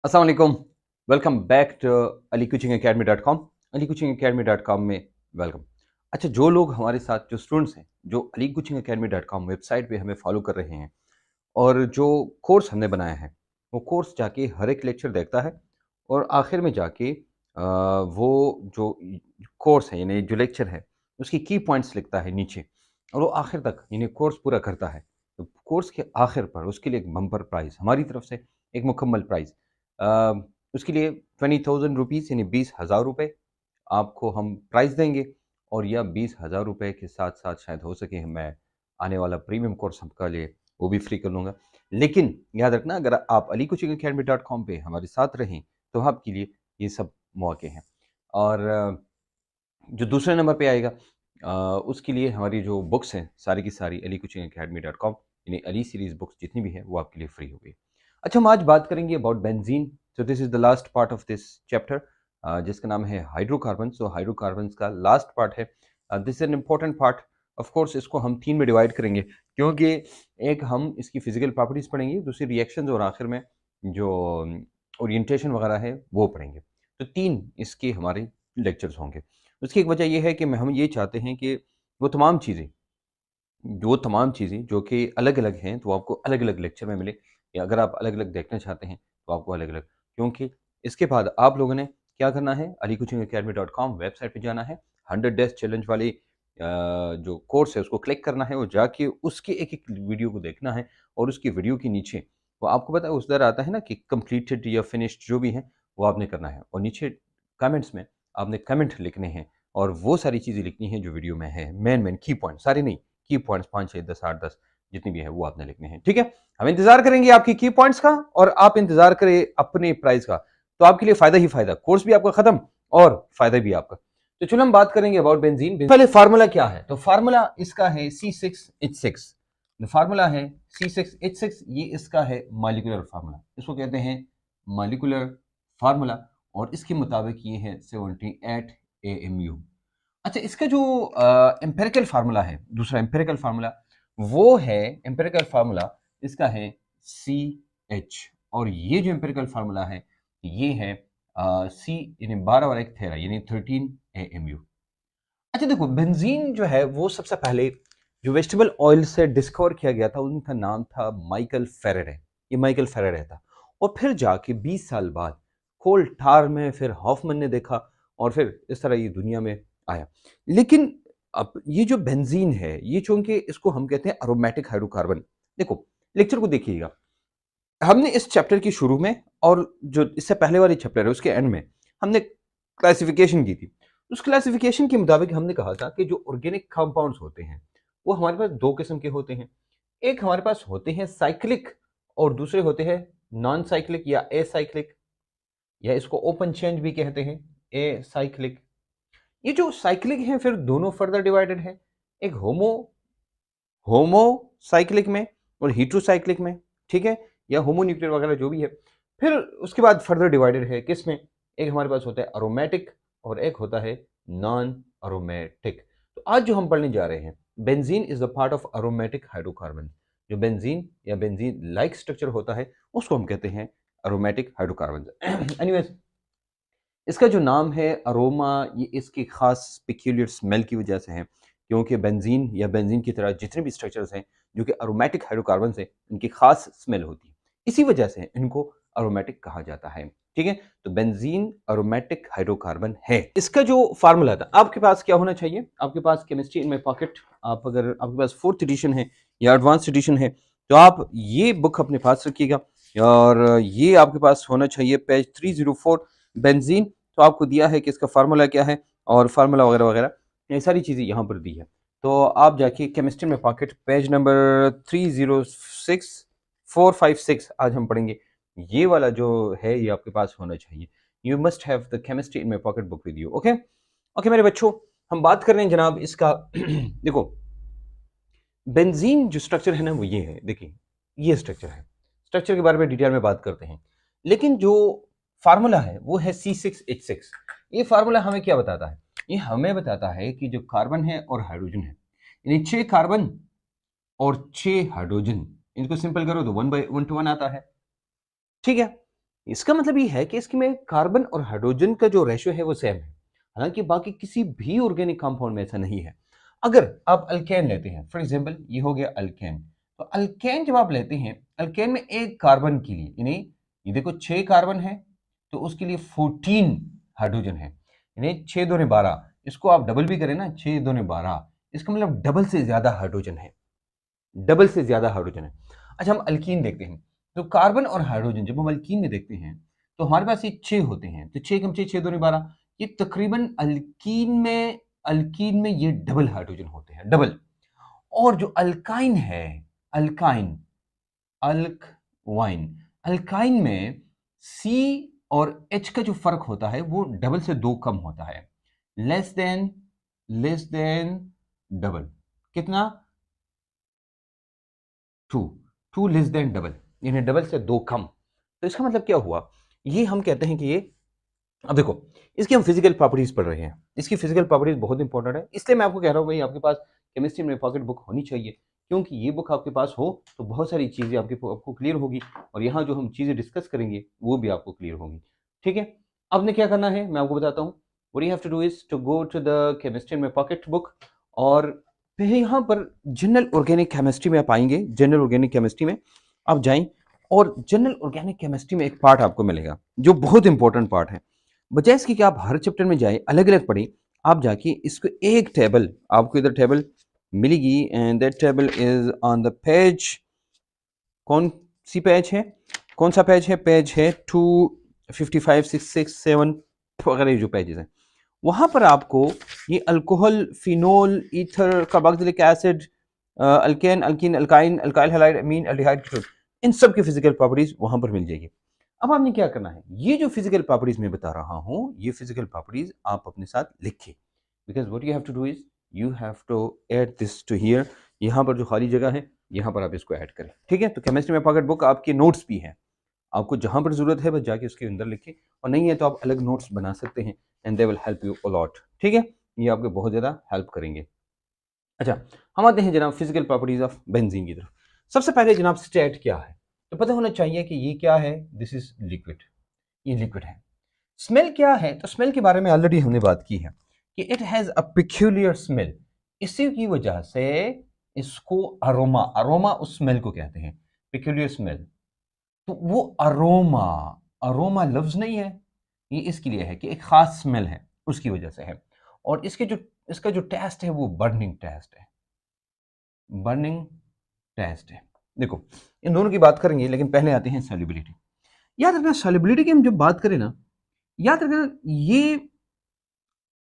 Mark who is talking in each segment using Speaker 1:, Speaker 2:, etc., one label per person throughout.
Speaker 1: अस्सलाम वालेकुम। Welcome back to alikuchingacademy.com। alikuchingacademy.com में वेलकम। अच्छा, जो लोग हमारे साथ जो स्टूडेंट्स हैं, जो alikuchingacademy.com वेबसाइट पे हमें फॉलो कर रहे हैं और जो कोर्स हमने बनाया है, वो कोर्स जाके हर एक लेक्चर देखता है और आखिर में जाके वो जो कोर्स है यानी जो लेक्चर है, उसकी की पॉइंट्स लिखता है नीचे और वो आखिर तक यानी कोर्स पूरा करता है। तो कोर्स के आखिर पर उसके लिए एक बम्पर प्राइज़ हमारी तरफ से, एक मुकम्मल प्राइज़ अ, उसके लिए 20,000 रुपीज़ यानी 20,000 रुपए आपको हम प्राइज़ देंगे और या 20,000 रुपए के साथ-साथ शायद हो सके मैं आने वाला प्रीमियम कोर्स आपका लिए वो भी फ्री कर लूँगा। लेकिन याद रखना, अगर आप alikuchingacademy.com पे हमारे साथ रहें, तो आपके लिए ये सब मौके हैं। और जो दूसरे नंबर पे आएगा उसके लिए हमारी जो बुक्स हैं सारी की सारी alikuchingacademy.com यानी अली सीरीज़ बुक्स जितनी भी हैं वो आपके लिए फ्री होगी। अच्छा, हम आज बात करेंगे about benzene. So this is the last part of this chapter जिसका नाम है हाइड्रोकार्बन। सो हाइड्रोकार्बन्स का लास्ट पार्ट है। This is an important part. Of course इसको हम 3 में डिवाइड करेंगे क्योंकि एक हम इसकी फिज़िकल प्रॉपर्टीज़ पढ़ेंगे, दूसरी रिएक्शंस और आखिर में जो ओरिएंटेशन वगैरह है वो पढ़ेंगे। तो 3 इसके हमारे लेक्चर्स होंगे। उसकी एक वजह ये है कि हम ये चाहते हैं कि वो तमाम चीज़ें जो कि अलग-अलग हैं, तो आपको अलग-अलग लेक्चर में मिले या अगर आप अलग-अलग देखना चाहते हैं, तो आपको अलग-अलग, क्योंकि इसके बाद आप लोगों ने क्या करना है, alikuchingacademy.com वेबसाइट पे जाना है, 100 डेज़ चैलेंज वाली जो कोर्स है, उसको क्लिक करना है और जाके उसके एक-एक वीडियो को देखना है और उसकी वीडियो के नीचे वो आपको पता है उस तरह आता है ना कि कंप्लीटेड या फिनिश्ड जो भी है, वो आपने करना है और नीचे कमेंट्स में आपने कमेंट लिखने हैं और वो सारी चीज़ें लिखनी है जो वीडियो में है। मेन की पॉइंट, सारे नहीं, की पॉइंट्स 5, 6, 10, 8, 10 जितनी भी है वो आपने लिखने हैं, ठीक है? हम इंतज़ार करेंगे आपकी की पॉइंट्स का और आप इंतज़ार करें अपने प्राइज़ का। तो आपके लिए फ़ायदा ही फ़ायदा, कोर्स भी आपका खत्म और फ़ायदा भी आपका। तो चलो हम बात करेंगे अबाउट बेंजीन। पहले फार्मूला क्या है? तो फार्मूला इसका है C6H6। जो फार्मूला है C6H6 ये इसका है मॉलिक्यूलर फार्मूला। इसको कहते हैं मॉलिक्यूलर फार्मूला और इसके मुताबिक ये है 78 AMU। अच्छा, इसका जो एम्पिरिकल फार्मूला है, दूसरा एम्पिरिकल फार्मूला, वो है एम्पिरिकल फार्मूला इसका है CH और ये जो एम्पिरिकल फार्मूला है, ये है C यानी 12 और 1 13 यानी 13 AMU। अच्छा देखो, बेंजीन जो है वो सबसे पहले जो वेजिटेबल ऑयल से डिस्कवर किया गया था, उनका नाम था माइकल फेरेडे। ये माइकल फेरेडे था और फिर जाके 20 साल बाद कोल ठार में फिर हॉफमैन ने देखा और फिर इस तरह ये दुनिया में आया। लेकिन अब ये जो बेंजीन है, ये चूंकि इसको हम कहते हैं अरोमेटिक हाइड्रोकार्बन। देखो, लेक्चर को देखिएगा, हमने इस चैप्टर की शुरू में और जो इससे पहले वाली चैप्टर है उसके एंड में हमने क्लासिफिकेशन की थी। उस क्लासिफिकेशन के मुताबिक हमने कहा था कि जो ऑर्गेनिक कंपाउंड्स होते हैं वो हमारे पास दो किस्म के होते हैं। एक हमारे पास होते हैं साइक्लिक और दूसरे होते हैं नॉन साइक्लिक या एसाइक्लिक, या इसको ओपन चेंज भी कहते हैं, एसाइक्लिक। ये जो साइक्लिक हैं फिर दोनों फर्दर डिवाइडेड हैं, एक होमोसाइक्लिक में और हीट्रोसाइक्लिक में, ठीक है, या होमोन्यूक्लियर वगैरह जो भी है। फिर उसके बाद फर्दर डिवाइडेड है किस में, एक हमारे पास होता है अरोमेटिक और एक होता है नॉन अरोमेटिक। तो आज जो हम पढ़ने जा रहे हैं, benzene is the part of aromatic hydrocarbon. जो बेंजीन या बेंजीन लाइक स्ट्रक्चर होता है उसको हम कहते हैं अरोमेटिक हाइड्रोकार्बन। एनीवेज, इसका जो नाम है अरोमा, ये इसकी खास पिक्यूलियर स्मेल की वजह से है, क्योंकि बेंजीन या बेंजीन की तरह जितने भी स्ट्रक्चर्स हैं जो कि अरोमेटिक हाइड्रोकार्बन से, इनकी खास स्मेल होती है, इसी वजह से इनको अरोमेटिक कहा जाता है। ठीक है, तो बेंजीन अरोमेटिक हाइड्रोकार्बन है। इसका जो फार्मूला था, आपके पास क्या होना चाहिए, आपके पास केमिस्ट्री इन माय पॉकेट, आप अगर आपके पास 4th एडिशन है या एडवांस एडिशन है तो आप ये बुक अपने पास रखिएगा और ये आपके पास होना चाहिए पेज 304। बेंजीन, तो आपको दिया है कि इसका फार्मूला क्या है और फार्मूला वगैरह वगैरह, ये सारी चीज़ें यहाँ पर दी है। तो आप जाके केमिस्ट्री में पॉकेट पेज नंबर 306 456 आज हम पढ़ेंगे। ये वाला जो है ये आपके पास होना चाहिए। You must have the chemistry in my pocket book with you. Okay okay मेरे बच्चों, हम बात कर रहे हैं जनाब इसका। देखो, बेंजीन जो स्ट्रक्चर है ना वो ये है, देखिए ये स्ट्रक्चर है। स्ट्रक्चर के बारे में डिटेल में बात करते हैं, लेकिन जो फार्मूला है वो है C6H6। ये फार्मूला हमें क्या बताता है, ये हमें बताता है कि जो कार्बन है और हाइड्रोजन है, यानी 6 कार्बन और 6 हाइड्रोजन, इनको सिंपल करो तो 1/1 to 1 आता है। ठीक है, इसका मतलब ये है कि इसकी में कार्बन और हाइड्रोजन का जो रेशियो है वो सेम है, हालांकि बाकी किसी भी ऑर्गेनिक कंपाउंड में ऐसा नहीं है। अगर आप अल्केन लेते हैं, फॉर एग्जांपल ये हो गया अल्केन, तो अल्केन जब आप लेते हैं, अल्केन में एक कार्बन के लिए, यानी ये देखो 6 कार्बन है तो उसके लिए 14 हाइड्रोजन है, यानी 6 दूनी 12, इसको आप डबल भी करें ना, 6 दूनी 12, इसका मतलब डबल से ज्यादा हाइड्रोजन है, डबल से ज्यादा हाइड्रोजन है। अच्छा, हम अल्कीन देखते हैं, तो कार्बन और हाइड्रोजन जब हम अल्कीन में देखते हैं तो हमारे पास ये 6 होते हैं, तो 6 कम 6, 6 दूनी 12, ये तकरीबन अल्कीन में ये डबल हाइड्रोजन होते हैं, डबल। और जो अल्काइन है, अल्काइन, अल्कवाइन, अल्काइन में सी और एच का जो फर्क होता है वो डबल से 2 कम होता है, लेस देन डबल, कितना, 2, 2 लेस देन डबल, यानी डबल से 2 कम। तो इसका मतलब क्या हुआ, ये हम कहते हैं कि ये, अब देखो इसकी हम फिजिकल प्रॉपर्टीज पढ़ रहे हैं, इसकी फिजिकल प्रॉपर्टीज बहुत इंपॉर्टेंट है, इसलिए मैं आपको कह रहा हूँ भाई आपके पास केमिस्ट्री में पॉकेट बुक होनी चाहिए, क्योंकि ये बुक आपके पास हो तो बहुत सारी चीज़ें आपको क्लियर होगी, और यहाँ जो हम चीज़ें डिस्कस करेंगे वो भी आपको क्लियर होगी। ठीक है, अब ने क्या करना है मैं आपको बताता हूँ। What you have to do is to go to the chemistry में पॉकेट बुक, और फिर यहाँ पर जनरल ऑर्गेनिक केमिस्ट्री में आप आएंगे, जनरल ऑर्गेनिक केमिस्ट्री में आप जाएं, और जनरल ऑर्गेनिक केमिस्ट्री में एक पार्ट आपको मिलेगा जो बहुत इंपॉर्टेंट पार्ट है। बजाय इसकी कि आप हर चैप्टर में जाए अलग अलग पढ़ें, आप जाके इसको एक टेबल, आपको इधर टेबल मिलेगी, and that table is on the page, कौन सी पेज है, कौन सा पेज है, पेज है 255, 6, 6, 7 वगैरह जो पेजेस हैं, वहां पर आपको ये alcohol, phenol, ether, carboxylic acid, alkane, alkene, alkyne, alkyl halide, amine, aldehyde, इन सब की फिजिकल प्रॉपर्टीज वहां पर मिल जाएगी। अब आपने क्या करना है, ये जो फिजिकल प्रॉपर्टीज मैं बता रहा हूं, ये फिजिकल प्रॉपर्टीज आप अपने साथ लिखिए, because what you have to do is you have to add this to here, यहाँ पर जो खाली जगह है यहाँ पर आप इसको ऐड करें। ठीक है, तो केमिस्ट्री में पॉकेट बुक आपके नोट्स भी हैं, आपको जहां पर जरूरत है बस जाके उसके अंदर लिखें, और नहीं है तो आप अलग नोट्स बना सकते हैं, and they will help you a lot. ठीक है, ये आपको बहुत ज़्यादा हेल्प करेंगे। अच्छा, हम आते हैं जनाब फिजिकल प्रॉपर्टीज ऑफ बेंजीन की तरफ। सबसे पहले जनाब स्टेट क्या है, तो पता होना चाहिए कि ये क्या है, दिस इज लिक्विड, ये लिक्विड है। स्मेल क्या है, तो स्मेल के बारे में ऑलरेडी हमने बात की है कि it has a peculiar smell, इसी की वजह से इसको अरोमा, अरोमा उस स्मेल को कहते हैं, पिक्यूलियर स्मेल। तो वो अरोमा, अरोमा लफ्ज नहीं है, ये इसके लिए है कि एक खास स्मेल है उसकी वजह से है, और इसका जो टेस्ट है वो बर्निंग टेस्ट है, बर्निंग टेस्ट है। देखो इन दोनों की बात करेंगे, लेकिन पहले आते हैं सॉल्युबिलिटी। याद रखना सॉल्युबिलिटी की हम जब बात करें ना, याद रखना ये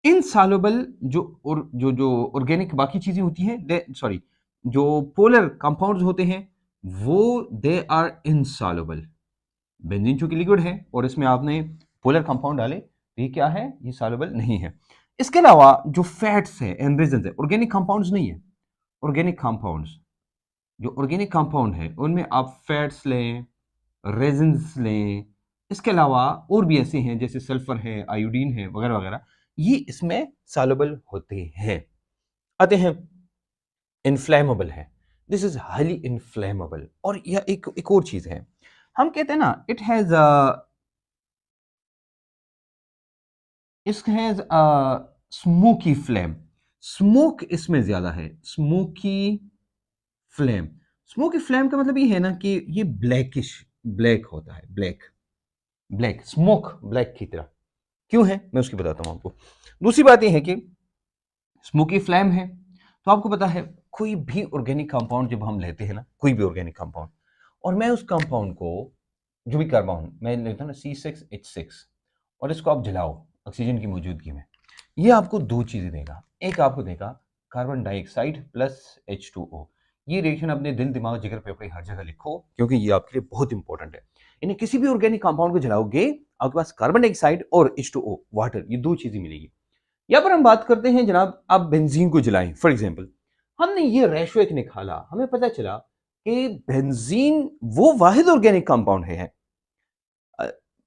Speaker 1: इनसॉल्युबल जो ऑर्गेनिक बाकी चीजें होती हैं, सॉरी, जो पोलर कंपाउंड्स होते हैं वो दे आर इनसॉल्युबल। बेंजीन चूंकि लिक्विड है और इसमें आपने पोलर कंपाउंड डाले तो ये क्या है, ये सॉल्युबल नहीं है। इसके अलावा जो फैट्स है एंड रेजन्स है, ऑर्गेनिक कंपाउंड्स नहीं है, ऑर्गेनिक कंपाउंड्स, जो ऑर्गेनिक कंपाउंड है उनमें आप फैट्स लें, रेजन्स लें, इसके अलावा और भी ऐसे हैं जैसे सल्फर है, आयोडीन है वगैरह वगैरह, ये इसमें सॉल्युबल होते हैं। आते हैं इनफ्लेमेबल है, दिस इज हाईली इनफ्लेमेबल। और यह एक और चीज है, हम कहते हैं ना it has smoky flame, smoke इसमें ज्यादा है, स्मोकी फ्लेम। स्मोकी फ्लेम का मतलब ये है ना कि ये ब्लैकिश, ब्लैक होता है, ब्लैक, ब्लैक स्मोक ब्लैक की तरह क्यों है मैं उसकी बताता हूं आपको। दूसरी बात ये है कि स्मोकी फ्लेम है, तो आपको पता है कोई भी ऑर्गेनिक कंपाउंड जब हम लेते हैं ना, कोई भी ऑर्गेनिक कंपाउंड, और मैं उस कंपाउंड को, जो भी कार्बन मैं लेता हूँ ना C6H6, और इसको आप जलाओ ऑक्सीजन की मौजूदगी में, ये आपको दो चीजें देगा, एक आपको देगा कार्बन डाइऑक्साइड प्लस H2O। ये रिएक्शन अपने दिल, दिमाग, जिगर पे अपनी हर जगह लिखो, क्योंकि ये आपके लिए बहुत इंपॉर्टेंट है। इन्हें किसी भी ऑर्गेनिक कंपाउंड को जलाओगे आपके पास कार्बन डाइऑक्साइड और H2O वाटर, ये दो चीजें मिलेगी। यहाँ पर हम बात करते हैं जनाब, आप बेंजीन को जलाएं, फॉर एग्जाम्पल हमने ये रेशो एक निकाला, हमें पता चला कि बेंजीन वो वाहिद ऑर्गेनिक कंपाउंड है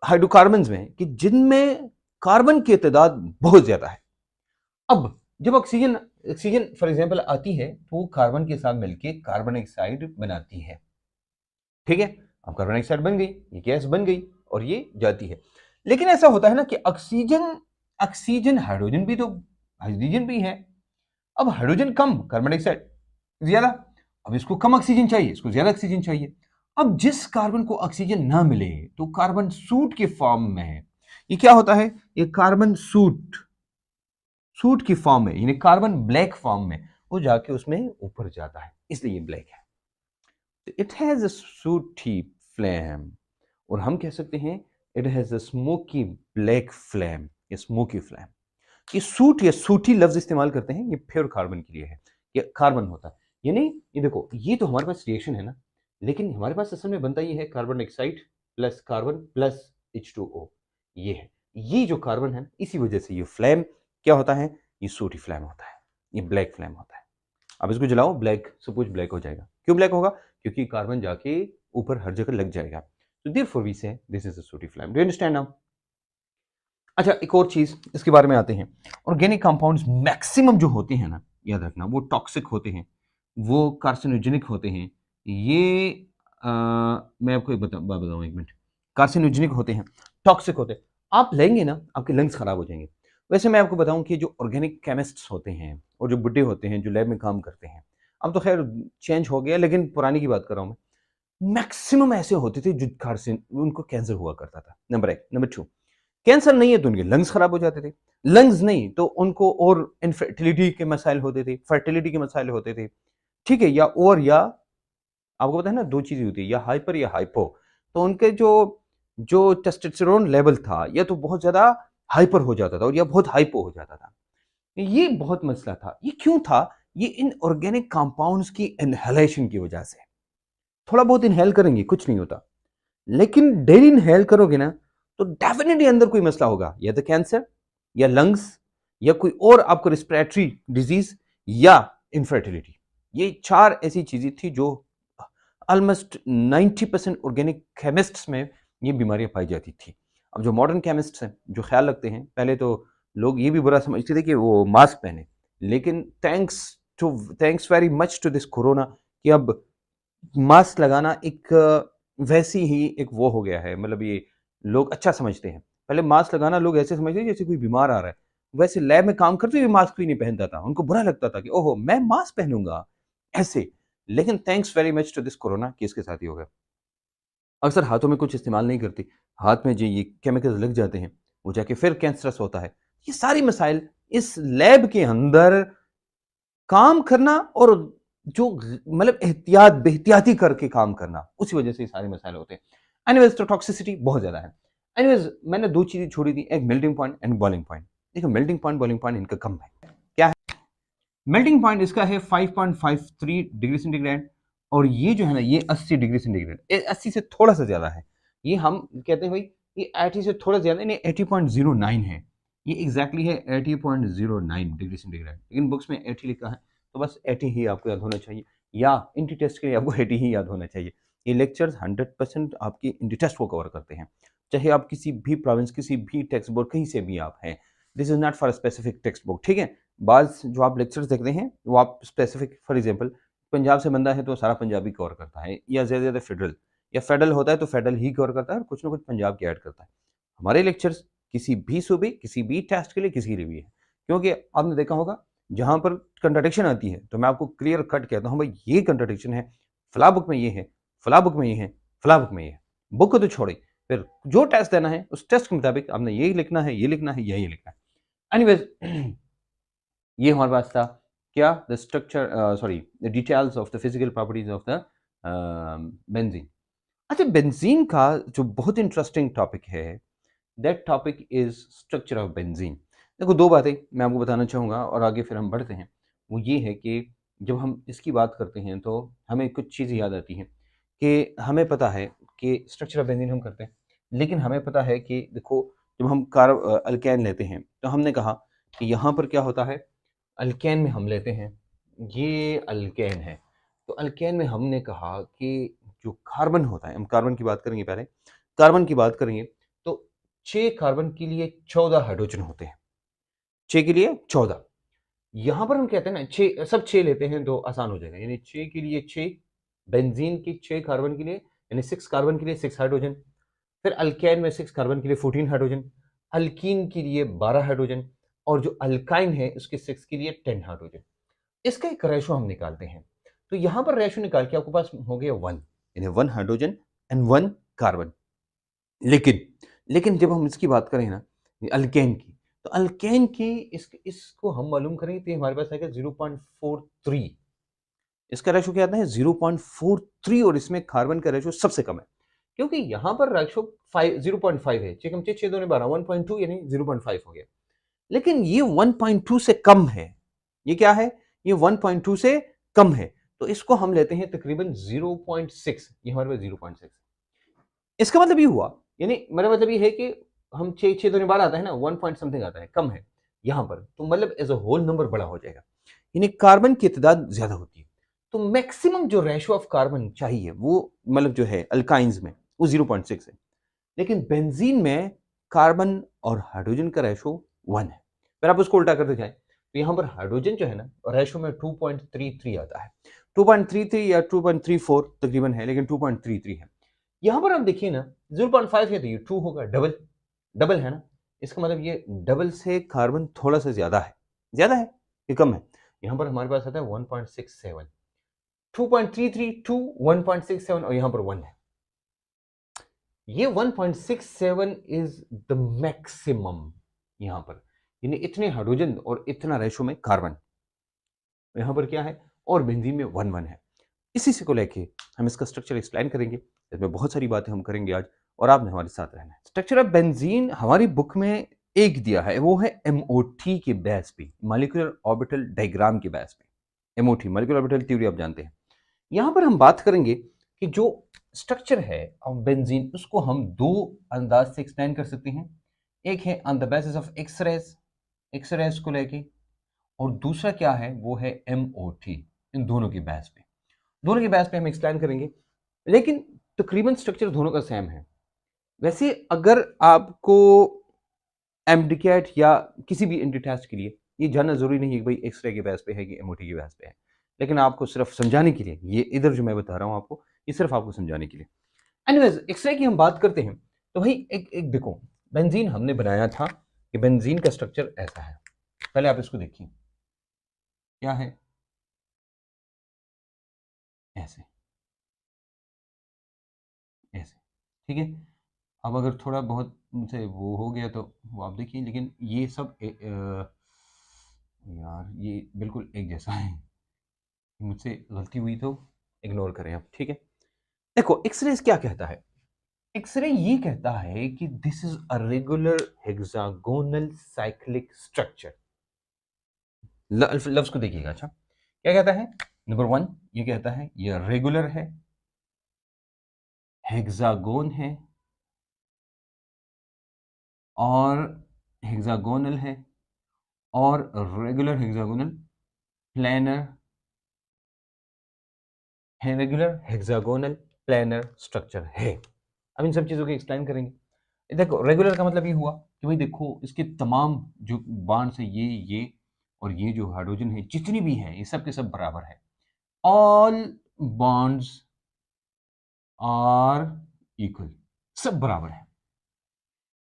Speaker 1: हाइड्रोकार्बन्स में कि जिनमें कार्बन की तादाद बहुत ज्यादा है। अब जब ऑक्सीजन ऑक्सीजन फॉर एग्जाम्पल आती है तो वो कार्बन के साथ मिलकर कार्बन डाइऑक्साइड बनाती है। ठीक है, अब कार्बन डाइऑक्साइड बन गई, ये गैस बन गई, और ये जाती है। लेकिन ऐसा होता है ना कि ऑक्सीजन हाइड्रोजन भी तो हाइड्रोजन भी है। अब हाइड्रोजन कम, कार्बन डाइऑक्साइड ज्यादा। अब इसको कम ऑक्सीजन चाहिए, इसको ज्यादा ऑक्सीजन चाहिए। अब जिस कार्बन को ऑक्सीजन ना मिले तो कार्बन सूट के फॉर्म में है। ये क्या होता है? ये कार्बन सूट की फॉर्म में, यानी कार्बन ब्लैक फॉर्म में वो जाके उसमें ऊपर जाता है, इसलिए ये ब्लैक है। इट हैज अ सूटी फ्लेम, और हम कह सकते हैं it has a smoky black flame, ये स्मोकी फ्लेम। ये सूट या सूटी लफ्ज इस्तेमाल करते हैं, ये प्योर कार्बन के लिए है, ये कार्बन होता है। यानी ये देखो, ये तो हमारे पास रिएक्शन है ना, लेकिन हमारे पास असल में बनता ये है carbon dioxide plus carbon plus H2O। ये है, ये जो कार्बन है, इसी वजह से ये फ्लेम क्या होता है, ये सूटी फ्लेम होता है, ये ब्लैक फ्लेम होता है। अब इसको जलाओ, ब्लैक सपोज ब्लैक हो जाएगा। क्यों ब्लैक होगा? क्योंकि कार्बन जाके ऊपर हर जगह लग जाएगा। So therefore we say this is a sooty flame. Do you understand now? अच्छा, एक और चीज इसके बारे में आते हैं। ऑर्गेनिक कंपाउंड्स मैक्सिमम जो होते हैं ना, याद रखना, वो टॉक्सिक होते हैं, वो कार्सिनोजेनिक होते हैं। ये मैं आपको एक बताऊं, एक मिनट। कार्सिनोजेनिक होते हैं, टॉक्सिक होते हैं। आप लेंगे ना, आपके लंग्स खराब हो जाएंगे। वैसे मैं आपको बताऊं कि जो ऑर्गेनिक केमिस्ट्स होते हैं और जो बुड्ढे होते हैं जो लैब में काम करते हैं, अब तो खैर चेंज हो गया, लेकिन पुरानी की बात कर रहा हूं मैं। मैक्सिमम ऐसे होते थे जो कार्सिन, उनको कैंसर हुआ करता था, नंबर 1। नंबर 2, कैंसर नहीं है तो उनके लंग्स खराब हो जाते थे, लंग्स नहीं तो उनको और इनफर्टिलिटी के मसाइल होते थे, फर्टिलिटी के मसाइल होते थे, ठीक है। या आपको पता है ना, दो चीजें होती है, या हाइपर या हाइपो। तो उनके जो जो टेस्टोस्टेरोन लेवल था, या तो बहुत ज्यादा हाइपर हो जाता था और या बहुत हाइपो हो जाता था। ये बहुत मसला था। ये क्यों था? ये इन ऑर्गेनिक कंपाउंड्स की इनहेलेशन की वजह से। थोड़ा बहुत इनहेल करेंगे, कुछ नहीं होता, लेकिन डेली इनहेल करोगे ना, तो डेफिनेटली अंदर कोई मसला होगा, या तो कैंसर, या लंग्स, या कोई और आपको रिस्पिरेटरी डिजीज, या इनफर्टिलिटी। ये 4 ऐसी चीजें थी जो ऑलमोस्ट 90% ऑर्गेनिक केमिस्ट्स में ये बीमारियां पाई जाती थी। अब जो मॉडर्न केमिस्ट्स हैं, जो ख्याल रखते हैं, पहले तो लोग ये भी बुरा समझते थे कि वो मास्क पहने, लेकिन thanks very much to this corona, कि अब मास्क लगाना एक वैसी ही एक वो हो गया है, मतलब ये लोग अच्छा समझते हैं। पहले मास्क लगाना लोग ऐसे समझते हैं जैसे कोई बीमार आ रहा है। वैसे लैब में काम करते हुए मास्क भी नहीं पहनता था, उनको बुरा लगता था कि ओहो मैं मास्क पहनूंगा ऐसे। लेकिन thanks very much to this corona कि इसके साथ ही हो गया। अक्सर हाथों में कुछ इस्तेमाल नहीं करती, हाथ में जो ये केमिकल्स लग जाते हैं, वो जाके फिर कैंसरस होता है। ये सारी मसाइल इस लैब के अंदर काम करना, और जो मतलब बेहतियाती करके काम करना, उसी वजह से ये सारे मसाइल होते हैं। एनीवेज, तो टॉक्सिसिटी बहुत ज्यादा है। एनीवेज, मैंने 2 चीजें छोड़ी थी, एक melting point and boiling point. देखो, मेल्टिंग पॉइंट बॉइलिंग पॉइंट इनका कम है। क्या है? मेल्टिंग पॉइंट इसका है 5.53 डिग्री सेंटीग्रेड, और ये जो है ना, ये 80 डिग्री सेंटीग्रेड, 80 से थोड़ा सा ज्यादा है। ये हम कहते हैं भाई, ये 80 से थोड़ा ज्यादा नहीं, 80.09 है। ये एग्जैक्टली है 80.09 डिग्री सेंटीग्रेड, लेकिन बुक्स में 80 लिखा है, तो बस 80 ही आपको याद होना चाहिए, या इंटी टेस्ट के लिए आपको 80 ही याद होना चाहिए। ये लेक्चर्स 100% आपकी इंटी टेस्ट को कवर करते हैं, चाहे आप किसी भी प्रोविंस, किसी भी टेक्स्ट बोर्ड, कहीं से भी आप हैं। This is not for specific text book, ठीक है। बाज जो आप लेक्चर्स देखते हैं वो आप स्पेसिफिक, फॉर एग्जांपल पंजाब से बंदा है तो सारा पंजाबी कवर करता है, या ज़्यादा फेडरल, या फेडरल होता है तो फेडरल ही कवर करता है, और कुछ ना कुछ पंजाब के ऐड करता है। हमारे लेक्चर्स किसी भी सूबे, किसी भी टेस्ट के लिए, किसी के लिए भी है, क्योंकि आपने देखा होगा जहां पर कंट्राडिक्शन आती है तो मैं आपको क्लियर कट कहता हूं भाई ये कंट्राडिक्शन है, फला बुक में ये है, फला बुक में ये है, फला बुक में ये है। बुक को तो छोड़े, फिर जो टेस्ट देना है उस टेस्ट के मुताबिक आपने ये लिखना है, ये लिखना है, यही लिखना है। एनीवेज, ये हमारे पास था क्या, the structure, sorry, the details of the physical properties of the benzene. अच्छा, बेंजीन का जो बहुत इंटरेस्टिंग टॉपिक है, that topic is structure of benzene. देखो, 2 बातें मैं आपको बताना चाहूँगा और आगे फिर हम बढ़ते हैं। वो ये है कि जब हम इसकी बात करते हैं तो हमें कुछ चीज़ें याद आती हैं, कि हमें पता है कि स्ट्रक्चर ऑफ बेंजीन हम करते हैं, लेकिन हमें पता है कि देखो, जब हम अल्केन लेते हैं तो हमने कहा कि यहाँ पर क्या होता है, अल्केन में हम लेते हैं, ये अल्केन है, तो अल्केन में हमने कहा कि जो कार्बन होता है, हम कार्बन की बात करेंगे, पहले कार्बन की बात करेंगे, तो 6 कार्बन के लिए 14 हाइड्रोजन होते हैं, 6 के लिए 14। यहां पर हम कहते हैं ना, 6 सब 6 लेते हैं तो आसान हो जाएगा, यानी 6 के लिए 6, बेंजीन के 6 कार्बन के लिए, यानी 6 कार्बन के लिए 6 हाइड्रोजन। फिर अल्केन में 6 कार्बन के लिए 14 हाइड्रोजन, अल्कीन के लिए 12 हाइड्रोजन, और जो अल्काइन है उसके 6 के लिए 10 हाइड्रोजन। इसका एक रेशो हम निकालते हैं। तो यहां पर रेशो निकाल के आपके पास हो गया 1, यानी 1 हाइड्रोजन एंड 1 कार्बन। लेकिन जब हम इसकी बात करें ना अल्केन की, तो अल्केन की इसको हम मालूम करें तो हमारे पास आएगा 0.43। इसका रेशो क्या आता है 0.43, और इसमें कार्बन का रेशो सबसे कम है क्योंकि यहां पर रेशो 0.5 है। चेक हम 6 2 12 1.2 यानी 0.5 हो गया। लेकिन ये 1.2 से कम है। ये क्या है? ये 1.2 से कम है, तो इसको हम लेते हैं तकरीबन 0.6। ये हमारे पास 0.6। इसका मतलब ये हुआ, यानी मेरा मतलब ये है कि हम 6 2 12 आता है ना, 1 पॉइंट समथिंग आता है, कम है यहां पर, तो मतलब एज अ होल नंबर बड़ा हो जाएगा, यानी कार्बन की तादाद ज्यादा होती है। तो मैक्सिमम जो रेशो ऑफ कार्बन चाहिए वो मतलब जो है अल्काइंस में वो 0.6 है, लेकिन बेंजीन में कार्बन और हाइड्रोजन का रेशो 1 है। फिर आप उसको उल्टा करते जाएं तो यहां पर हाइड्रोजन जो है ना रेशो में 2.33 आता है। 2.33 या 2.34 तकरीबन है, लेकिन 2.33 है। यहां पर आप देखिए ना 0.5 है तो ये 2 होगा, डबल डबल है ना। इसका मतलब ये डबल से कार्बन थोड़ा सा ज्यादा है कि कम है? यहां पर हमारे पास आता है 1.67, 2.33 2 1.67 और यहां पर 1 है। ये 1.67 इज द मैक्सिमम यहां पर, यानी इतने हाइड्रोजन और इतना रेशो में कार्बन यहां पर क्या है, और बेंजीन में 1 है। इसी से को लेके हम इसका स्ट्रक्चर एक्सप्लेन करेंगे। इसमें बहुत सारी बातें हम करेंगे आज, और आपने हमारे साथ रहना है। स्ट्रक्चर ऑफ बेंजीन हमारी बुक में एक दिया है, वो है MOT के बेस पे, मॉलिक्यूलर ऑर्बिटल डायग्राम के बेस पे। MOT मॉलिक्यूलर ऑर्बिटल थ्योरी आप जानते हैं। यहां पर हम बात करेंगे कि जो स्ट्रक्चर है ऑफ बेंजीन उसको हम दो अंदाज से एक्सप्लेन कर सकते हैं। एक है on the basis of x-rays को लेके, और दूसरा क्या है वो है MOT। इन दोनों के बेस पे हम एक्सप्लेन करेंगे, लेकिन तकरीबन स्ट्रक्चर दोनों का सेम है। वैसे अगर आपको एमडीकैट या किसी भी एंटी टेस्ट के लिए ये जानना जरूरी नहीं है कि भाई एक्सरे के बेस पे है कि MOT के बेस पे है, लेकिन आपको सिर्फ समझाने के लिए ये इधर जो मैं बता रहा हूं आपको, ये सिर्फ आपको समझाने के लिए। एनीवेज एक्सरे की हम बात करते हैं तो भाई एक एक देखो, बेंजीन हमने बनाया था कि बेंजीन का स्ट्रक्चर ऐसा है। पहले आप इसको देखिए, क्या है, ऐसे ऐसे, ठीक है। अब अगर थोड़ा बहुत मुझसे वो हो गया तो वो आप देखिए, लेकिन ये सब यार ये बिल्कुल एक जैसा है। मुझसे गलती हुई तो इग्नोर करें आप, ठीक है। देखो एक्सरे क्या कहता है, एक्सरे ये कहता है कि this is a regular hexagonal cyclic structure. लफ्ज को देखिएगा, अच्छा क्या कहता है। नंबर 1 ये कहता है ये रेगुलर है, हेक्सागोन है, और हेक्सागोनल है, और रेगुलर हेक्सागोनल प्लानर है, रेगुलर हेक्सागोनल प्लानर स्ट्रक्चर है। अब इन सब चीजों को एक्सप्लेन करेंगे। देखो रेगुलर का मतलब ये हुआ कि भाई देखो इसके तमाम जो बॉन्ड्स है ये और ये जो हाइड्रोजन है जितनी भी है ये सब के सब बराबर है। ऑल बॉन्ड्स आर इक्वल, सब बराबर है।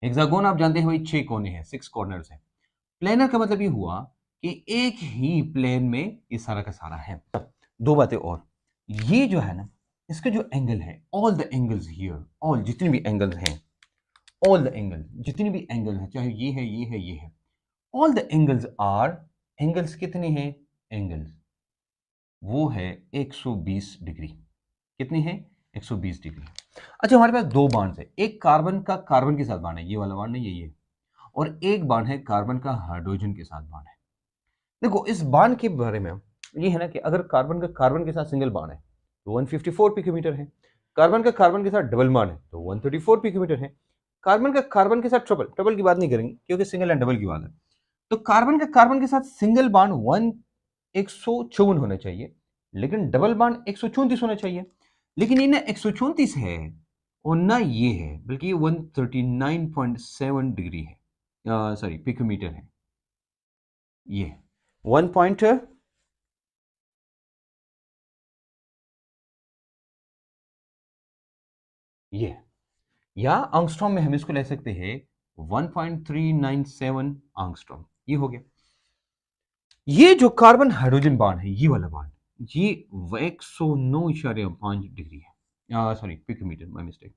Speaker 1: हेक्सागोन आप जानते हैं भाई 6 कोने हैं, 6 कॉर्नर्स हैं। प्लेनर का मतलब ये हुआ कि एक ही प्लेन में ये सारा का सारा है। दो बातें और, ये जो है ना इसके जो एंगल है, all the angles here, all जितने भी एंगल्स हैं, ऑल द एंगल जितने भी एंगल है, चाहे ये है ये है ये है, all the angles are, angles कितने हैं, एंगल्स वो है 120 डिग्री। कितनी है, 120 डिग्री। अच्छा हमारे पास दो बांड है, एक कार्बन का कार्बन के साथ बांड है, ये वाला बांड नहीं ये, और एक बांड है कार्बन का हाइड्रोजन के साथ बांड है। देखो इस बांड के बारे में ये है ना कि अगर कार्बन का कार्बन के साथ सिंगल बांड है तो 154 पिकोमीटर है, कार्बन का कार्बन के साथ डबल बांड है तो 134 पिकोमीटर है, कार्बन का कार्बन के साथ ट्रिपल, ट्रिपल की बात नहीं करेंगे क्योंकि सिंगल एंड डबल की बात है। तो कार्बन का कार्बन के साथ सिंगल बांड 154 होना चाहिए, लेकिन डबल बांड 134 होना चाहिए। लेकिन ये ना 134 है और ना ये है, बल्कि ये 139.7 डिग्री है, सॉरी पिकोमीटर है। ये 1 पॉइंट ये या एंगस्ट्रॉम में हम इसको ले सकते हैं 1.397 एंगस्ट्रॉम। ये हो गया। ये जो कार्बन हाइड्रोजन बॉन्ड है, ये वाला बॉन्ड, ये 109.5 डिग्री है, sorry picometre, my mistake,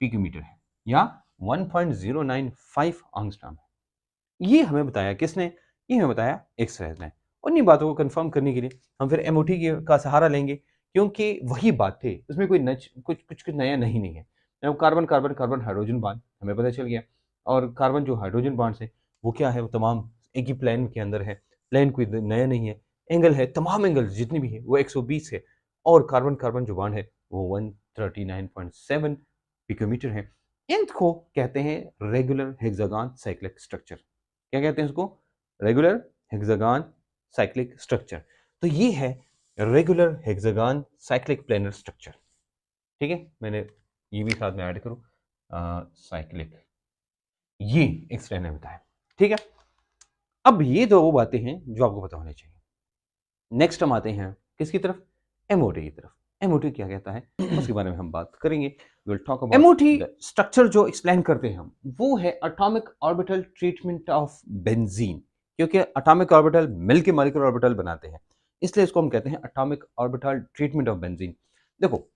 Speaker 1: picometre है, या 1.095 एंगस्ट्रॉम है। ये हमें बताया किसने? ये हमें बताया एक्स-रेज ने। उन्हीं बातों को कंफर्म करने के लिए हम फिर एमओटी का सहारा लेंगे, क्योंकि वही बात थी, उसमें कोई कुछ नया नहीं है। Carbon carbon carbon hydrogen bond हमें पता चल गया, और कार्बन जो हाइड्रोजन बॉन्ड्स है वो क्या है, वो तमाम एक ही प्लेन के अंदर है, प्लेन कोई नया नहीं है, एंगल है, तमाम एंगल जितनी भी है वो 120 है, और कार्बन कार्बन जो बॉन्ड है वो 139.7 पिकोमीटर है। इनको कहते हैं रेगुलर हेक्सागन साइक्लिक स्ट्रक्चर। क्या कहते हैं उसको? Regular hexagon cyclic structure. तो ये है regular hexagon cyclic planar structure. ठीक है, मैंने ये भी साथ में ऐड करूं, साइक्लिक, ये एक्स-रे ने बताया। ठीक है, अब ये दो वो बातें हैं जो आपको पता होनी चाहिए। नेक्स्ट हम आते हैं किसकी तरफ? एमओटी की तरफ। एमओटी क्या कहता है उसके बारे में हम बात करेंगे। Will talk about MOT structure. जो एक्सप्लेन करते हैं हम, वो है atomic orbital treatment of benzene, क्योंकि एटॉमिक ऑर्बिटल मिलके मॉलिक्यूलर ऑर्बिटल बनाते हैं, इसलिए इसको हम कहते हैं atomic orbital treatment of benzene. देखो,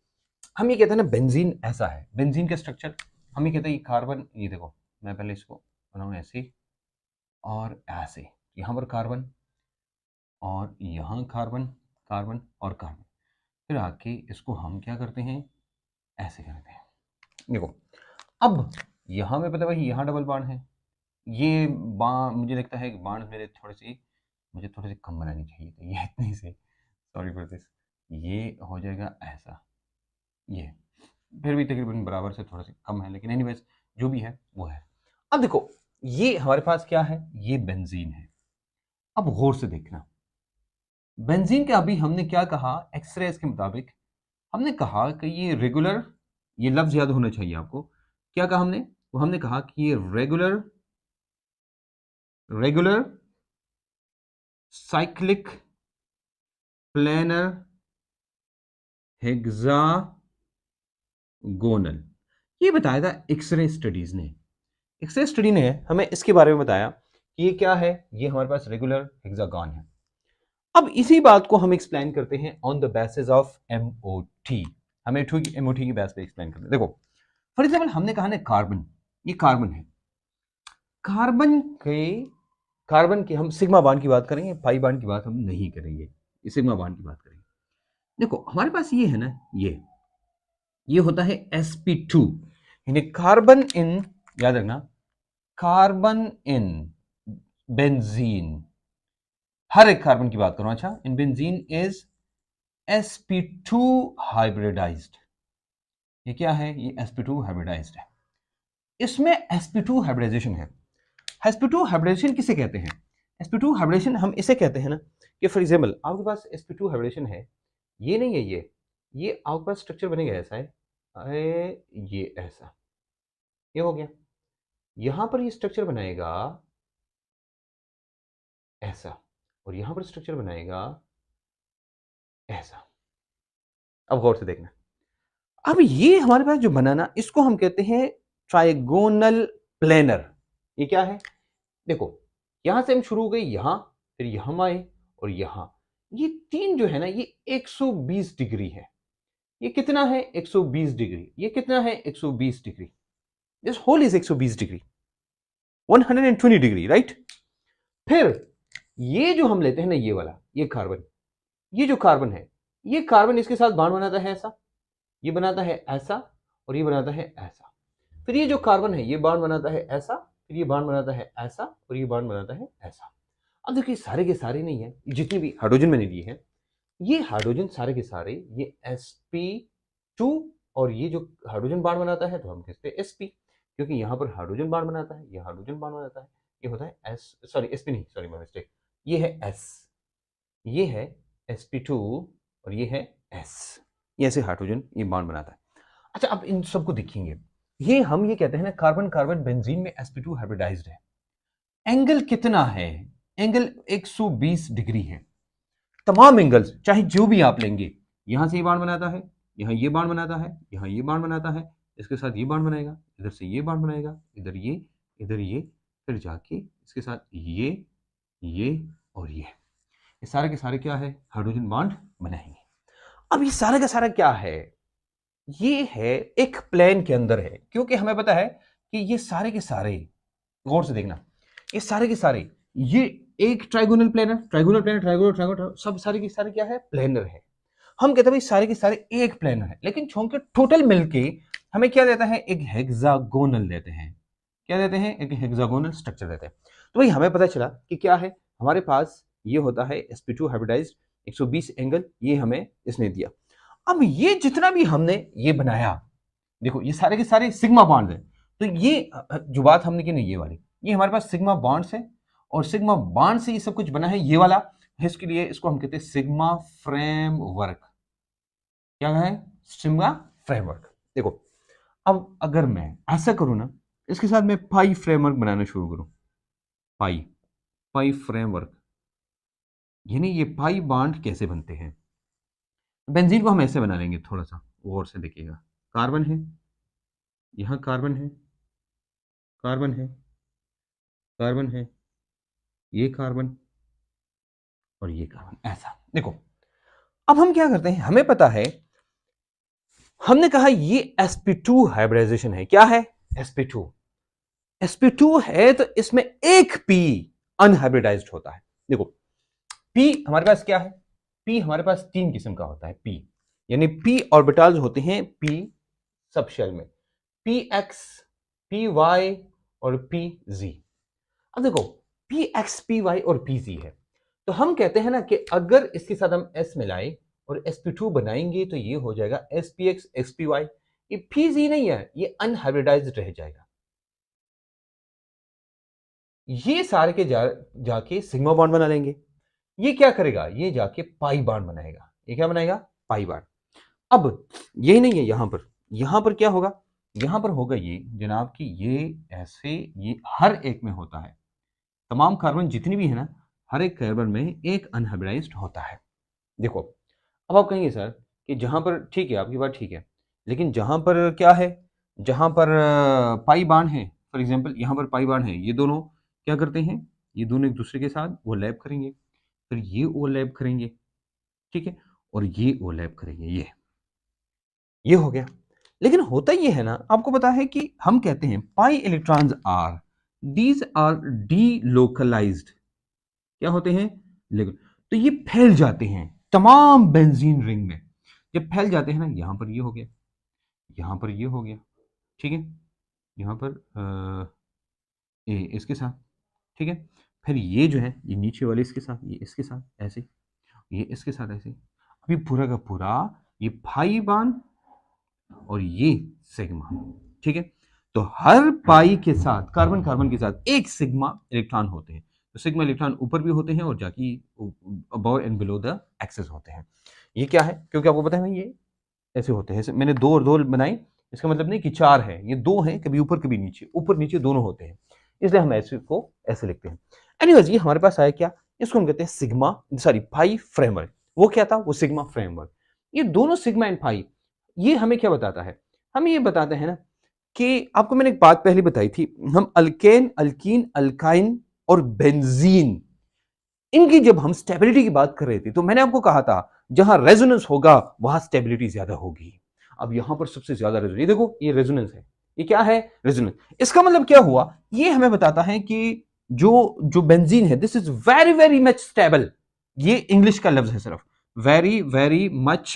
Speaker 1: हम ये कहते हैं ना बेंजीन ऐसा है, बेंजीन का स्ट्रक्चर हम ये कहते हैं, ये कार्बन, ये देखो मैं पहले इसको बनाऊं ऐसे और ऐसे, यहाँ पर कार्बन और यहाँ कार्बन, कार्बन और कार्बन, फिर आके इसको हम क्या करते हैं, ऐसे करते हैं। देखो, अब यहाँ में पता भाई यहाँ डबल बाण है, ये बाण मुझे लगता है कि बाण मुझे थोड़े से कम बनानी चाहिए, तो ये इतनी से, सॉरी फॉर दिस, ये हो जाएगा ऐसा, ये फिर भी तकरीबन बराबर से थोड़ा सा कम है, लेकिन एनीवेज जो भी है वो है। अब देखो, ये हमारे पास क्या है, ये बेंजीन है। अब गौर से देखना, बेंजीन का अभी हमने क्या कहा, एक्सरेज के मुताबिक हमने कहा कि ये रेगुलर, ये लफ्ज याद होना चाहिए आपको, क्या कहा हमने? वो हमने कहा कि ये रेगुलर साइक्लिक प्लेनर हेक्सागोनल, ये बताया था एक्सरे स्टडीज ने। एक्सरे स्टडी ने हमें इसके बारे में बताया कि ये क्या है, ये हमारे पास रेगुलर हेक्सागन है। अब इसी बात को हम एक्सप्लेन करते हैं on the basis of MOT. हमें एमओटी की बेस पे एक्सप्लेन करते हैं। देखो, फॉर एग्जांपल हमने कहा ना कार्बन, ये कार्बन है, कार्बन के हम सिग्मा बॉन्ड की बात करेंगे, पाई बॉन्ड की बात हम नहीं करेंगे, ये सिग्मा बॉन्ड की बात करेंगे। देखो, हमारे पास ये है ना, ये होता है sp2, यानी कार्बन इन, याद रखना, कार्बन इन बेंजीन, हर एक कार्बन की बात करूं, अच्छा, in benzene is sp2 hybridised. ये क्या है? ये sp2 हाइब्रिडाइज्ड है। इसमें sp2 हाइब्रिडाइजेशन है। sp2 हाइब्रिडाइजेशन किसे कहते हैं? sp2 हाइब्रिडेशन हम इसे कहते हैं ना कि फॉर एग्जांपल आपके पास sp2 हाइब्रिडेशन है, ये नहीं है, ये आपके पास स्ट्रक्चर बनेगा ऐसा है, ये ऐसा, ये हो गया, यहां पर ये स्ट्रक्चर बनाएगा ऐसा, और यहां पर स्ट्रक्चर बनाएगा ऐसा। अब गौर से देखना, अब ये हमारे पास जो बनाना, इसको हम कहते हैं ट्राइगोनल प्लेनर। ये क्या है? देखो, यहां से हम शुरू हो गए, यहां, फिर यहां आए, और यहां, ये तीन जो है ना, ये 120 डिग्री है। ये कितना है? 120 डिग्री। ये कितना है? 120 degree. This whole is 120 degree, 120 degree, right? फिर ये जो हम लेते हैं ना, ये वाला, ये कार्बन, ये जो कार्बन है, ये कार्बन इसके साथ बॉन्ड बनाता है ऐसा, ये बनाता है ऐसा, और ये बनाता है ऐसा। फिर ये जो कार्बन है, ये बॉन्ड बनाता है ऐसा, फिर ये बॉन्ड बनाता है ऐसा, और ये बॉन्ड बनाता है ऐसा। अब देखिए, सारे के सारे नहीं है, जितने भी हाइड्रोजन मैंने लिए हैं, ये हाइड्रोजन सारे के सारे, ये sp2, और ये जो हाइड्रोजन बॉन्ड बनाता है तो हम कहते हैं sp, क्योंकि यहाँ पर हाइड्रोजन बॉन्ड बनाता है, ये हाइड्रोजन बॉन्ड बनाता है, ये होता है s, सॉरी sp नहीं, सॉरी माय मिस्टेक, ये है s, ये है sp2, और ये है s, ये ऐसे हाइड्रोजन ये बॉन्ड बनाता है। अच्छा, अब इन सबको देखेंगे, ये हम ये कहते हैं ना, कार्बन कार्बन बेंजीन में sp2 हाइब्रिडाइज्ड है। एंगल कितना है? एंगल 120 डिग्री है। तमाम एंगल्स चाहे जो भी आप लेंगे, यहां से ये बाण बनाता है, यहां ये बाण बनाता है, यहां ये बाण बनाता है, इसके साथ ये बॉन्ड बनाएगा, इधर से ये बॉन्ड बनाएगा, इधर ये, फिर जाके इसके साथ ये और ये सारे के सारे क्या है, हाइड्रोजन बॉन्ड बनाएंगे। अब ये सारा का सारा क्या है, ये है एक प्लेन के अंदर है, क्योंकि हमें पता है कि ये सारे के सारे, गौर से देखना, ये सारे के सारे ये एक ट्राइगोनल प्लेन है, ट्राइगोनल सब सारे के सारे क्या है, प्लेनर है। हम कहते हैं भाई सारे के सारे एक प्लेनर है, लेकिन चूंकि टोटल मिलके हमें क्या देता है, एक हेक्सागोनल देते हैं। क्या देते हैं, एक हेक्सागोनल स्ट्रक्चर देते हैं। तो भाई हमें पता चला कि क्या है, हमारे पास ये होता है sp2 हाइब्रिडाइज्ड 120 एंगल, ये हमें इसने दिया। अब ये जितना भी हमने ये बनाया, देखो ये सारे के सारे सिग्मा बॉन्ड है, तो ये जो बात हमने की ना, ये वाली, ये हमारे पास सिग्मा बॉन्ड्स है, और सिग्मा बॉन्ड से ये सब कुछ बना है, ये वाला, इसके लिए इसको हम कहते हैं सिग्मा फ्रेमवर्क। क्या है, सिग्मा फ्रेमवर्क। देखो अब अगर मैं ऐसा करूं ना, इसके साथ मैं पाई फ्रेमवर्क बनाना शुरू करूं, पाई फ्रेमवर्क, यानी ये पाई बॉन्ड कैसे बनते हैं। बेंजीन को हम ऐसे बना लेंगे, थोड़ा सा गौर से देखिएगा, कार्बन है, यहां कार्बन है, कार्बन है, कार्बन है, ये कार्बन और ये कार्बन, ऐसा। देखो अब हम क्या करते हैं, हमें पता है, हमने कहा ये sp2 हाइब्रिडाइजेशन है। क्या है, sp2 है, तो इसमें एक p अनहाइब्रिडाइज्ड होता है। देखो p हमारे पास क्या है, p हमारे पास 3 किस्म का होता है, p यानी p ऑर्बिटल्स होते हैं p सब शेल में, px, py और pz। अब देखो px, py और pz है, तो हम कहते हैं ना कि अगर इसके साथ हम s मिलाएं और sp2 बनाएंगे तो ये हो जाएगा spx, spy। ये pz नहीं है, ये अनहाइब्रिडाइज्ड रह जाएगा। ये सारे के जाके सिग्मा बॉन्ड बना लेंगे। ये क्या करेगा, ये जाके पाई बॉन्ड बनाएगा। ये क्या बनाएगा, पाई बॉन्ड। अब यही नहीं है, यहां पर क्या होगा, यहां पर होगा ये जनाब कि ये ऐसे, ये हर एक में होता है, तमाम कार्बन जितनी भी है ना, हर एक कार्बन में एक अनहाइब्रिडाइज्ड होता है। देखो अब आप कहेंगे सर कि जहां पर, ठीक है आपकी बात ठीक है, लेकिन जहां पर क्या है, जहां पर पाई बॉन्ड है, फॉर एग्जांपल यहां पर पाई बॉन्ड है, ये दोनों क्या करते हैं, ये दोनों एक दूसरे के साथ ओवरलैप करेंगे, फिर ये ओवरलैप करेंगे, ठीक है, और ये ओवरलैप करेंगे, ये हो गया। लेकिन होता ये है ना, आपको पता है कि हम कहते हैं pi electrons are, these are delocalised. क्या होते हैं, तो ये फैल जाते हैं तमाम बेंजीन रिंग में। जब फैल जाते हैं ना, यहां पर ये हो गया, यहां पर ये हो गया, ठीक है, यहां पर इसके साथ, ठीक है, फिर ये जो है, ये नीचे वाले इसके साथ, ये इसके साथ ऐसे, ये इसके साथ ऐसे, अभी पूरा का पूरा ये पाई बॉन्ड और ये सिग्मा, ठीक है। तो हर पाई के साथ, कार्बन कार्बन के साथ एक सिग्मा इलेक्ट्रॉन होते हैं। तो सिग्मा इलेक्ट्रॉन ऊपर भी होते हैं और जाके above and below the axis होते हैं। ये क्या है, क्योंकि आपको पता है ये ऐसे होते हैं, मैंने दो और दो बनाई, इसका मतलब नहीं कि 4 है, ये 2 हैं, कभी ऊपर कभी नीचे, ऊपर नीचे दोनों होते हैं, इसलिए हम ऐसे को ऐसे लिखते हैं। एनीवेज ये हमारे पास आया क्या, इसको हम कहते हैं सिग्मा, सॉरी पाई फ्रेमवर्क। वो क्या था, वो सिग्मा फ्रेमवर्क। ये दोनों सिग्मा एंड पाई, ये हमें क्या बताता है, हमें ये बताते हैं ना कि आपको मैंने एक बात पहले बताई थी, हम अल्केन, अल्कीन, अल्काइन और बेंजीन, इनकी जब हम स्टेबिलिटी की बात कर रहे थे, तो मैंने आपको कहा था जहां रेजोनेंस होगा वहां स्टेबिलिटी ज्यादा होगी। अब यहां पर सबसे ज्यादा रेजोनेंस, ये देखो ये रेजोनेंस है, ये क्या है, रेजोनेंस। इसका मतलब क्या हुआ, ये हमें बताता है कि जो बेंजीन है, this is very very much stable. ये इंग्लिश का लफ्ज है सिर्फ, वेरी वेरी मच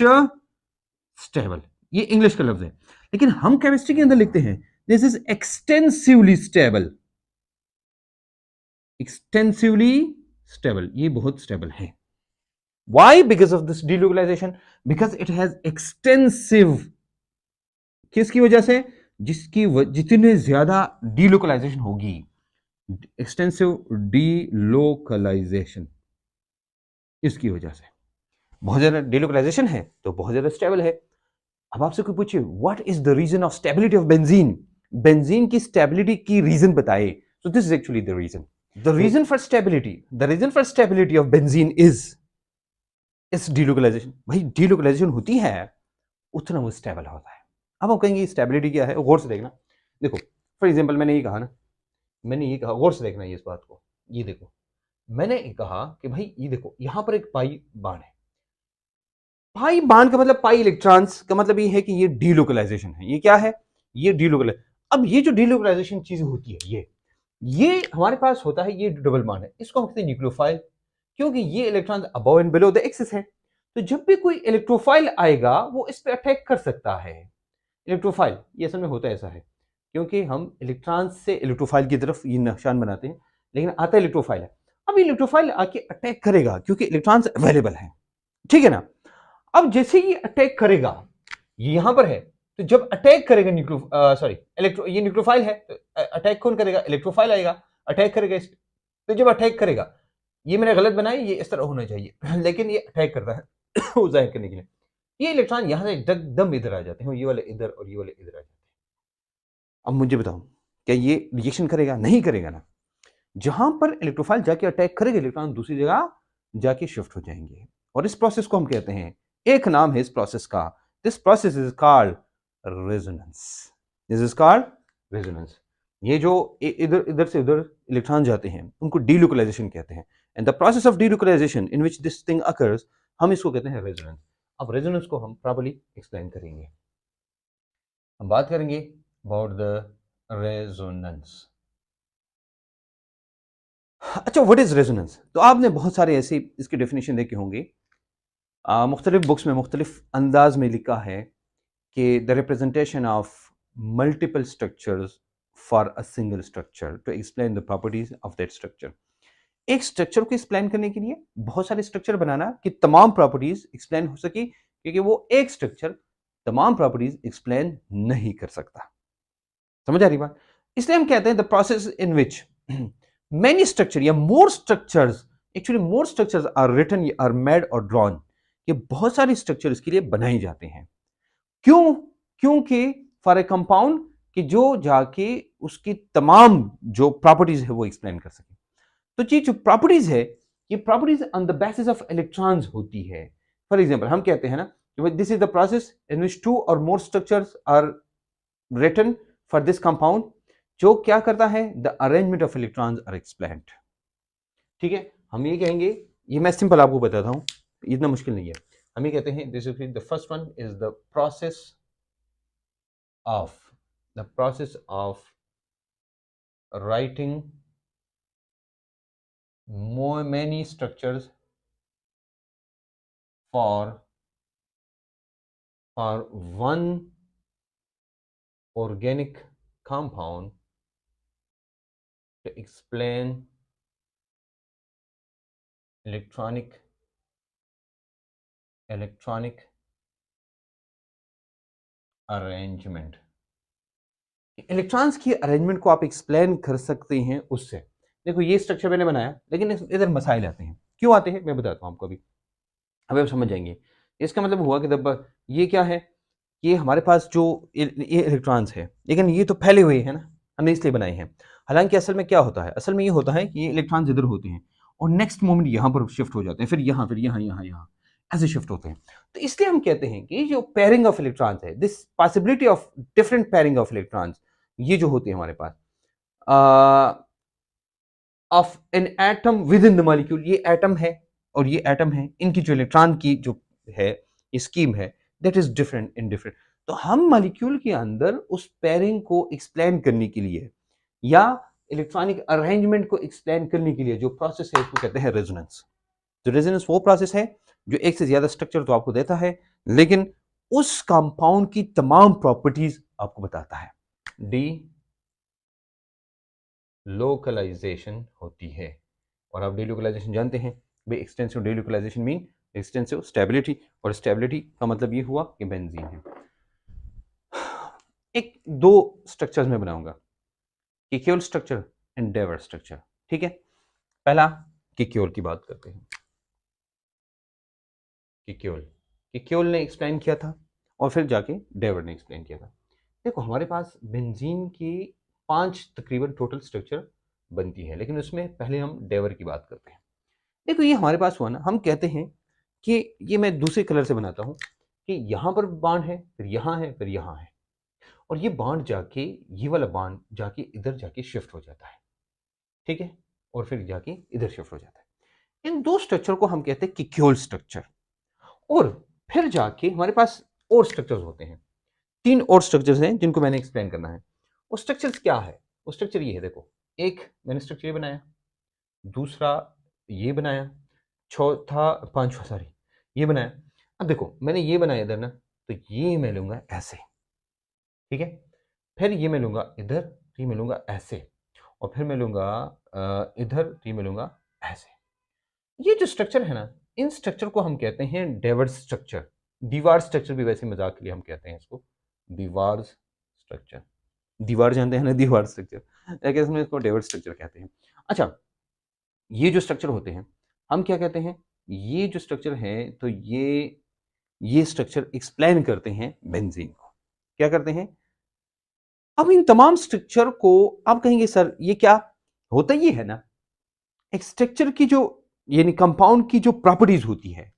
Speaker 1: स्टेबल, ये इंग्लिश का लफ्ज है। लेकिन हम केमिस्ट्री के अंदर लिखते हैं this is extensively stable, extensively stable, ये बहुत स्टेबल है। Why? Because of this delocalization, because it has extensive, किसकी वजह से, जितने ज्यादा डिलोकलाइजेशन होगी, एक्सटेंसिव डिलोकलाइजेशन, इसकी वजह से बहुत ज्यादा डिलोकलाइजेशन है तो बहुत ज्यादा स्टेबल है। अब आपसे कोई पूछे what is the reason of stability of benzene, benzene की स्टेबिलिटी की रीजन बताए, so this is actually the reason. The reason for stability of benzene is delocalisation. भाई डिलोकलाइजेशन होती है उतना वो स्टेबल होता है। अब हम कहेंगे स्टेबिलिटी क्या है, गौर से देखना। देखो फॉर एग्जाम्पल मैंने ये कहा ना, मैंने ये कहा, गौर से देखना ये इस बात को, ये देखो मैंने कहा कि भाई ये देखो यहाँ पर एक पाई बाण है। पाई बाण का मतलब, पाई इलेक्ट्रॉन्स का मतलब ये है कि ये डीलोकलाइजेशन है। ये क्या है, ये डीलोकलाइज। अब ये जो डीलोकलाइजेशन चीज होती है, ये हमारे पास होता है, ये डबल बाण है, इसको हम कहते हैं न्यूक्लियोफाइल, क्योंकि ये electron above and below the axis है। तो जब भी कोई इलेक्ट्रोफाइल आएगा वो इस पे अटैक कर सकता है। इलेक्ट्रोफाइल ये असल में होता ऐसा है, क्योंकि हम इलेक्ट्रॉन से इलेक्ट्रोफाइल की तरफ ये निशान बनाते हैं, लेकिन आता इलेक्ट्रोफाइल है। अब इलेक्ट्रोफाइल आके अटैक करेगा क्योंकि इलेक्ट्रॉन्स अवेलेबल हैं, ठीक है ना। अब जैसे ये अटैक करेगा, ये यहां पर है, तो जब अटैक करेगा ये न्यूक्लियोफाइल है, तो अटैक कौन करेगा, इलेक्ट्रोफाइल आएगा, अटैक करेगा इस। तो जब अटैक करेगा, ये मैंने गलत बनाया, ये इस तरह होना चाहिए लेकिन ये अटैक करता है वो जाहिर करने के लिए, ये इलेक्ट्रॉन यहां से एकदम इधर आ जाते हैं, ये वाले इधर और ये वाले इधर आ जाते हैं। अब मुझे बताओ, क्या ये रिएक्शन करेगा, नहीं करेगा ना। जहां पर इलेक्ट्रोफाइल जाके अटैक करेगा, इलेक्ट्रॉन दूसरी जगह जाके शिफ्ट हो जाएंगे, और इस प्रोसेस को हम कहते हैं, एक नाम है इस प्रोसेस का, this process is called resonance. This is called resonance. ये जो इधर इधर से उधर इलेक्ट्रॉन जाते हैं उनको डीलोकलाइजेशन कहते हैं, and the process of delocalisation in which this thing occurs, हम इसको कहते हैं रेजोनेंस। अब रेजोनेंस को हम प्रॉपर्ली एक्सप्लेन करेंगे, हम बात करेंगे अबाउट द रेजोनेंस। अच्छा, व्हाट इज रेजोनेंस? तो आपने बहुत सारे ऐसे इसके डेफिनेशन देखे होंगे, मुख्तलिफ बुक्स में मुख्तलिफ अंदाज में लिखा है कि the representation of multiple structures for a single structure to explain the properties of that structure. एक स्ट्रक्चर को एक्सप्लेन करने के लिए बहुत सारे स्ट्रक्चर बनाना कि तमाम प्रॉपर्टीज एक्सप्लेन हो सके, क्योंकि वो एक स्ट्रक्चर तमाम प्रॉपर्टीज एक्सप्लेन नहीं कर सकता। समझ आ रही बात? इसलिए हम कहते हैं the process in which many structure या more structures, actually more structures are written, are made or drawn, ये बहुत सारे स्ट्रक्चर इसके लिए बनाए जाते हैं। क्यों? क्योंकि फॉर ए कंपाउंड कि जो जाके उसकी तमाम जो प्रॉपर्टीज है वो एक्सप्लेन कर सके। तो ये जो प्रॉपर्टीज है, ये properties on the basis of electrons होती है। फॉर एग्जांपल हम कहते हैं ना, this is the process in which two or more structures are written for this compound, जो क्या करता है, the arrangement of electrons are explained. ठीक है, हम ये कहेंगे, ये मैं सिंपल आपको बताता हूं, इतना मुश्किल नहीं है। हम ये कहते हैं, this is the first one is the process of writing many structures for one organic compound to explain electronic arrangement. Electrons की अरेंजमेंट को आप एक्सप्लेन कर सकते हैं उससे। देखो ये स्ट्रक्चर मैंने बनाया, लेकिन इधर मसाइल आते हैं। क्यों आते हैं मैं बताता हूं आपको अभी आप समझ जाएंगे। इसका मतलब हुआ कि जब ये क्या है, ये हमारे पास जो ये इलेक्ट्रॉन्स है, लेकिन ये तो फैले हुए हैं ना, हमने इसलिए बनाए हैं। हालांकि असल में क्या होता है, असल में ये होता है कि ये इलेक्ट्रॉन्स इधर होते हैं और नेक्स्ट मोमेंट यहाँ पर शिफ्ट हो जाते हैं, फिर यहाँ यहाँ ऐसे शिफ्ट होते हैं। तो इसलिए हम कहते हैं कि जो पेयरिंग ऑफ इलेक्ट्रॉन्स है, this possibility of different pairing of electrons, ये जो होते हैं हमारे पास of an atom within the molecule, ये एटम है और ये एटम है, इनकी जो इलेक्ट्रॉन की जो है स्कीम है, that is different in different. तो हम मॉलिक्यूल के अंदर उस पेयरिंग को एक्सप्लेन करने के लिए या इलेक्ट्रॉनिक अरेंजमेंट को एक्सप्लेन करने के लिए जो प्रोसेस है उसको कहते हैं रेजोनेंस। तो रेजोनेंस वो प्रोसेस है जो एक से ज्यादा स्ट्रक्चर तो आपको देता है, लेकिन उस कंपाउंड की तमाम प्रॉपर्टीज आपको बताता है। डी लोकलाइजेशन होती है, और आप डीलोकलाइजेशन जानते हैं भाई, extensive delocalisation mean extensive stability, और स्टेबिलिटी का मतलब ये हुआ कि बेंजीन है। एक दो स्ट्रक्चर्स में बनाऊंगा, किक्योल स्ट्रक्चर एंड डेवर स्ट्रक्चर। ठीक है, पहला किक्योल की बात करते हैं। किक्योल ने एक्सप्लेन किया था और फिर जाके डेवर ने एक्सप्लेन किया था। देखो हमारे पास बेंजीन की 5 तकरीबन टोटल स्ट्रक्चर बनती है, लेकिन उसमें पहले हम डेवर की बात करते हैं। देखो ये हमारे पास हुआ ना, हम कहते हैं कि ये मैं दूसरे कलर से बनाता हूं कि यहां पर बाण है, फिर यहां है, फिर यहां है।
Speaker 2: और ये बॉन्ड जाके, ये वाला बॉन्ड जाके इधर जाके शिफ्ट हो जाता है, ठीक है, और फिर जाके इधर शिफ्ट हो जाता है। इन दो स्ट्रक्चर को हम कहते हैं किक्योल स्ट्रक्चर। और फिर जाके हमारे पास और स्ट्रक्चर्स होते हैं, 3 और स्ट्रक्चर्स हैं जिनको मैंने एक्सप्लेन करना है। वो स्ट्रक्चर्स क्या है? वो स्ट्रक्चर ये है, देखो, एक मैंने स्ट्रक्चर ये बनाया, दूसरा ये बनाया, चौथा, पांचवा, सॉरी, ये बनाया। अब देखो मैंने ये बनाया इधर ना, तो ये मैं लूंगा ऐसे, ठीक है, फिर ये मैं लूंगा इधर, ये मैं लूंगा ऐसे, और फिर मैं लूंगा इधर, ये मैं लूंगा ऐसे। ये जो स्ट्रक्चर है ना, इन स्ट्रक्चर को हम कहते हैं डेवर्ड स्ट्रक्चर। दीवार स्ट्रक्चर भी वैसे मजाक के लिए हम कहते हैं इसको दीवार स्ट्रक्चर। दीवार जानते हैं ना, दीवार स्ट्रक्चर, लेकिन इसमें इसको डेवर्ड स्ट्रक्चर कहते हैं। अच्छा, ये जो स्ट्रक्चर होते हैं हम क्या कहते हैं? ये जो स्ट्रक्चर है, तो ये स्ट्रक्चर एक्सप्लेन करते हैं बेंजीन को। क्या करते हैं? अब इन तमाम स्ट्रक्चर को आप कहेंगे सर ये क्या होता? ये है ना, एक स्ट्रक्चर की जो, यानी कंपाउंड की जो प्रॉपर्टीज होती है,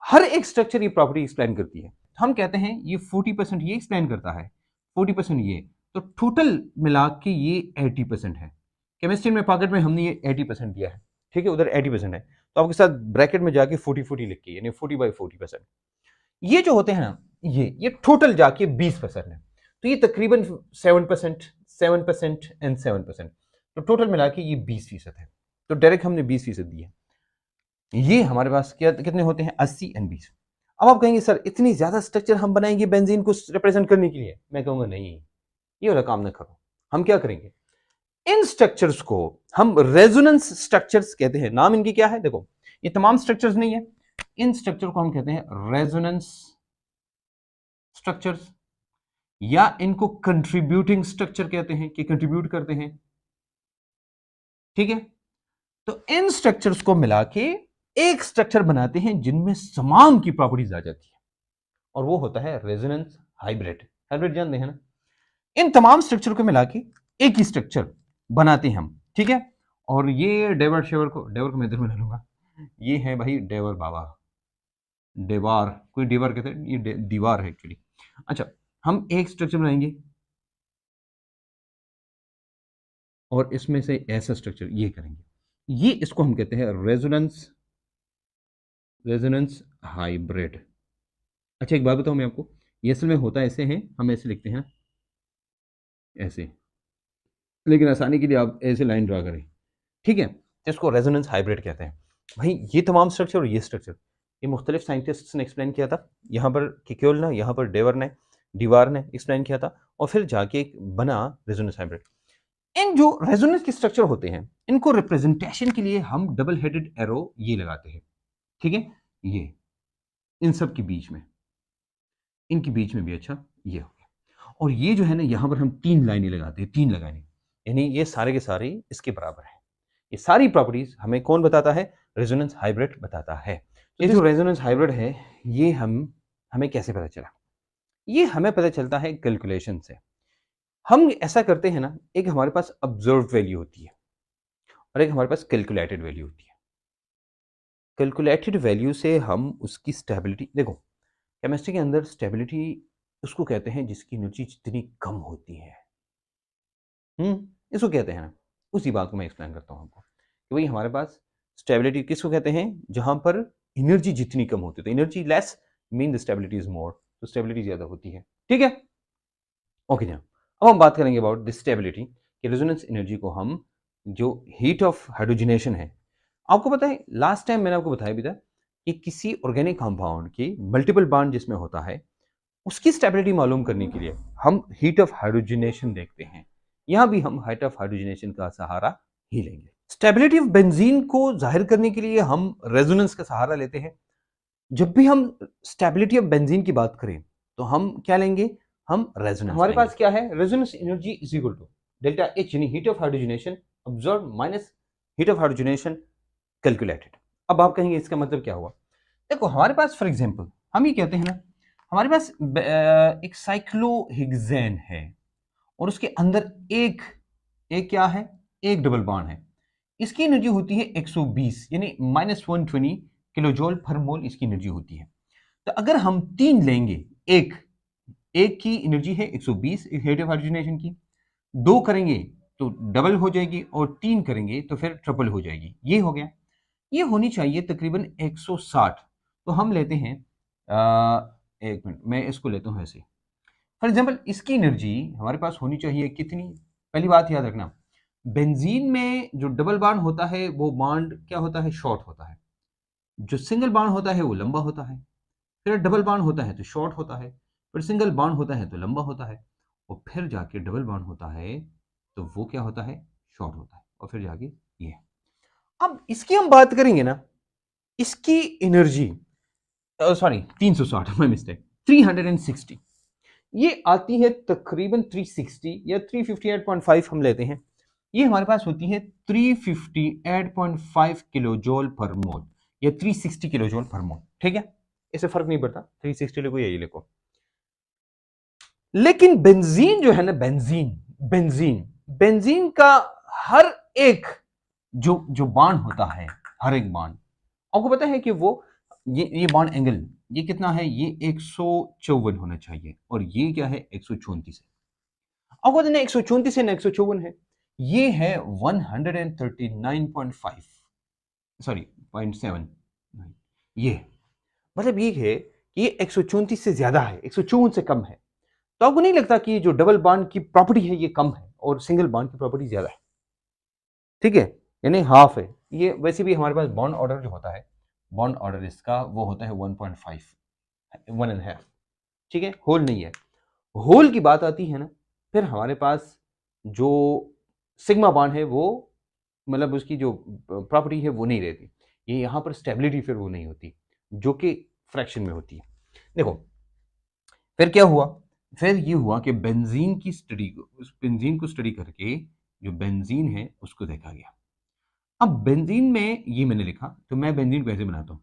Speaker 2: हर एक स्ट्रक्चर ये प्रॉपर्टी एक्सप्लेन करती है। हम कहते हैं ये 40% ये एक्सप्लेन करता है, 40% ये, तो टोटल मिला के ये 80% है। केमिस्ट्री में पॉकेट में हमने ये 80% दिया है, ठीक है, उधर 80% है, तो आपके साथ ब्रैकेट में जाके 40-40 लिख के, यानी 40/40%। ये जो होते हैं ना, ये टोटल जाके 20% है, तो ये तकरीबन 7%, 7% एंड 7%, तो टोटल मिला के ये 20% है। तो डायरेक्ट हमने 20% दिया। ये हमारे पास क्या कितने होते हैं? 80 एंड 20। अब आप कहेंगे सर इतनी ज्यादा स्ट्रक्चर हम बनाएंगे बेंजीन को रिप्रेजेंट करने के लिए? मैं कहूंगा नहीं, ये वाला काम ना करो। हम क्या करेंगे? इन स्ट्रक्चर्स को हम रेजोनेंस स्ट्रक्चर्स कहते हैं। नाम इनकी क्या है? देखो, ये तमाम स्ट्रक्चर्स नहीं है, इन स्ट्रक्चर को हम कहते हैं रेजोनेंस स्ट्रक्चर्स, या इनको कंट्रीब्यूटिंग स्ट्रक्चर कहते हैं कि कंट्रीब्यूट करते हैं, ठीक है। तो इन स्ट्रक्चर्स को मिला के एक स्ट्रक्चर बनाते हैं जिनमें समान की प्रॉपर्टीज आ जाती है, और वो होता है रेजोनेंस हाइब्रिड। हाइब्रिड जानते हैं ना? इन तमाम स्ट्रक्चर को मिला के एक ही स्ट्रक्चर बनाते हैं हम, ठीक है। और ये डेवर शेवर को, डेवर को मैं इधर में ले लूंगा, ये है भाई डेवर बाबा, डेवार, कोई डेवर कहते हैं, ये दीवार है एक्चुअली। अच्छा, हम एक स्ट्रक्चर बनाएंगे और इसमें से ऐसा स्ट्रक्चर ये करेंगे, ये इसको हम कहते हैं रेजोनेंस हाइब्रिड। अच्छा, एक बात बताऊं मैं आपको, ये असल में होता ऐसे है, हम ऐसे लिखते हैं ऐसे, लेकिन आसानी के लिए आप ऐसे लाइन ड्रा करें, ठीक है, तो इसको रेजोनेंस हाइब्रिड कहते हैं। भाई ये तमाम स्ट्रक्चर और ये स्ट्रक्चर, ये मुख्तलिफ साइंटिस्ट ने एक्सप्लेन किया था। यहाँ पर किक्योल ने, यहाँ पर दीवार ने एक्सप्लेन किया था, और फिर जाके एक बना रेजोनेंस हाइब्रिड। इन जो रेजोनेंस के स्ट्रक्चर होते हैं, इनको रिप्रेजेंटेशन के लिए हम डबल हेडेड एरो ये लगाते हैं, ठीक है, ये इन सब के बीच में, इनके बीच में भी, अच्छा ये हो गया। और ये जो है ना, यहाँ पर हम 3 लाइनें लगाते हैं, 3 लाइनें, यानी ये सारे के सारे इसके बराबर है। ये सारी प्रॉपर्टीज हमें कौन बताता है? रेजोनेंस हाइब्रिड बताता है। ये जो रेजोनेंस हाइब्रिड है, ये हमें कैसे पता चला? ये हमें पता चलता है कैलकुलेशन से। हम ऐसा करते हैं ना, एक हमारे पास ऑब्जर्व वैल्यू होती है और एक हमारे पास कैलकुलेटेड वैल्यू होती है। कैलकुलेटेड वैल्यू से हम उसकी स्टेबिलिटी, देखो केमिस्ट्री के अंदर स्टेबिलिटी उसको कहते हैं जिसकी एनर्जी जितनी कम होती है, इसको कहते हैं ना। उसी बात को मैं एक्सप्लेन करता हूँ आपको कि भाई हमारे पास स्टेबिलिटी किसको कहते हैं? जहां पर एनर्जी जितनी कम होती है, तो energy less mean the stability is more, तो स्टेबिलिटी ज्यादा होती है, ठीक है। ओके जी, अब हम बात करेंगे अबाउट दिस स्टेबिलिटी कि रेजोनेंस एनर्जी को हम, जो हीट ऑफ हाइड्रोजनेशन है, आपको पता है लास्ट टाइम मैंने आपको बताया भी था कि किसी ऑर्गेनिक कंपाउंड की मल्टीपल बॉन्ड जिसमें होता है, उसकी स्टेबिलिटी मालूम करने के लिए हम हीट ऑफ हाइड्रोजनेशन देखते हैं। यहां भी हम हीट ऑफ हाइड्रोजनेशन का सहारा ही लेंगे। स्टेबिलिटी ऑफ बेंजीन को जाहिर करने के लिए हम रेजोनेंस का सहारा लेते हैं। जब भी हम स्टेबिलिटी ऑफ बेंजीन की बात करें तो हम क्या लेंगे? हम रेजोनेंस। हमारे पास क्या है? Resonance energy is equal to delta H, यानी heat of hydrogenation observe minus heat of hydrogenation calculated. अब आप कहेंगे इसका मतलब क्या हुआ? देखो हमारे पास फॉर एग्जांपल हम ये कहते हैं ना, हमारे पास एक साइक्लोहेक्सेन है और उसके अंदर एक एक क्या है? एक डबल बॉन्ड है। इसकी एनर्जी होती है 120, यानी -120 किलो जूल पर मोल इसकी एनर्जी होती है। तो अगर हम 3 लेंगे, एक एक की एनर्जी है 120 हेट ऑफ हाइड्रोजनेशन की, 2 करेंगे तो डबल हो जाएगी और 3 करेंगे तो फिर ट्रिपल हो जाएगी। ये हो गया। ये होनी चाहिए तकरीबन 160। तो हम लेते हैं एक मिनट, मैं इसको लेता हूँ ऐसे। फॉर एग्जाम्पल इसकी एनर्जी हमारे पास होनी चाहिए कितनी? पहली बात याद रखना, बेंजीन में जो डबल बॉन्ड होता है वो बॉन्ड क्या होता है? शॉर्ट होता है। जो सिंगल बॉन्ड होता है वो लंबा होता है। फिर डबल बॉन्ड होता है तो शॉर्ट होता है, फिर सिंगल बॉन्ड होता है तो लंबा होता है, और फिर जाके डबल बॉन्ड होता है तो वो क्या होता है? शॉर्ट होता है, और फिर जाके ये। अब इसकी हम बात करेंगे ना, इसकी एनर्जी सॉरी 360, माय मिस्टेक, 360 ये आती है तकरीबन 360 या 358.5 हम लेते हैं। ये हमारे पास होती है 358.5 किलो जूल पर मोल या 360 किलो जूल पर मोल। ठीक है, इससे फर्क नहीं पड़ता, 360 लिखो यही लिखो। लेकिन बेंजीन जो है ना, बेंजीन बेंजीन का हर एक जो बांड होता है, हर एक बांड, आपको पता है कि वो ये बांड एंगल ये कितना है? ये 154 होना चाहिए, और ये क्या है? 134 है। आपको पता है 134 है ना 154 है, ये है 139.5 सॉरी 0.7। ये मतलब ये है कि ये 134 से ज्यादा है, 154 से कम है। तो आपको नहीं लगता कि जो डबल बॉन्ड की प्रॉपर्टी है ये कम है और सिंगल बॉन्ड की प्रॉपर्टी ज्यादा है? ठीक है, यानी हाफ है। ये वैसे भी हमारे पास बॉन्ड ऑर्डर जो होता है, बॉन्ड ऑर्डर इसका वो होता है 1.5, 1.5। ठीक है, होल नहीं है। होल की बात आती है ना, फिर हमारे पास जो सिग्मा बॉन्ड है वो मतलब उसकी जो प्रॉपर्टी है वो नहीं रहती। ये यहाँ पर स्टेबिलिटी फिर वो नहीं होती जो कि फ्रैक्शन में होती है। देखो फिर क्या हुआ? फिर ये हुआ कि बेंजीन की स्टडी को, उस बेंजीन को स्टडी करके जो बेंजीन है उसको देखा गया। अब बेंजीन में ये मैंने लिखा, तो मैं बेंजीन को ऐसे बनाता हूँ,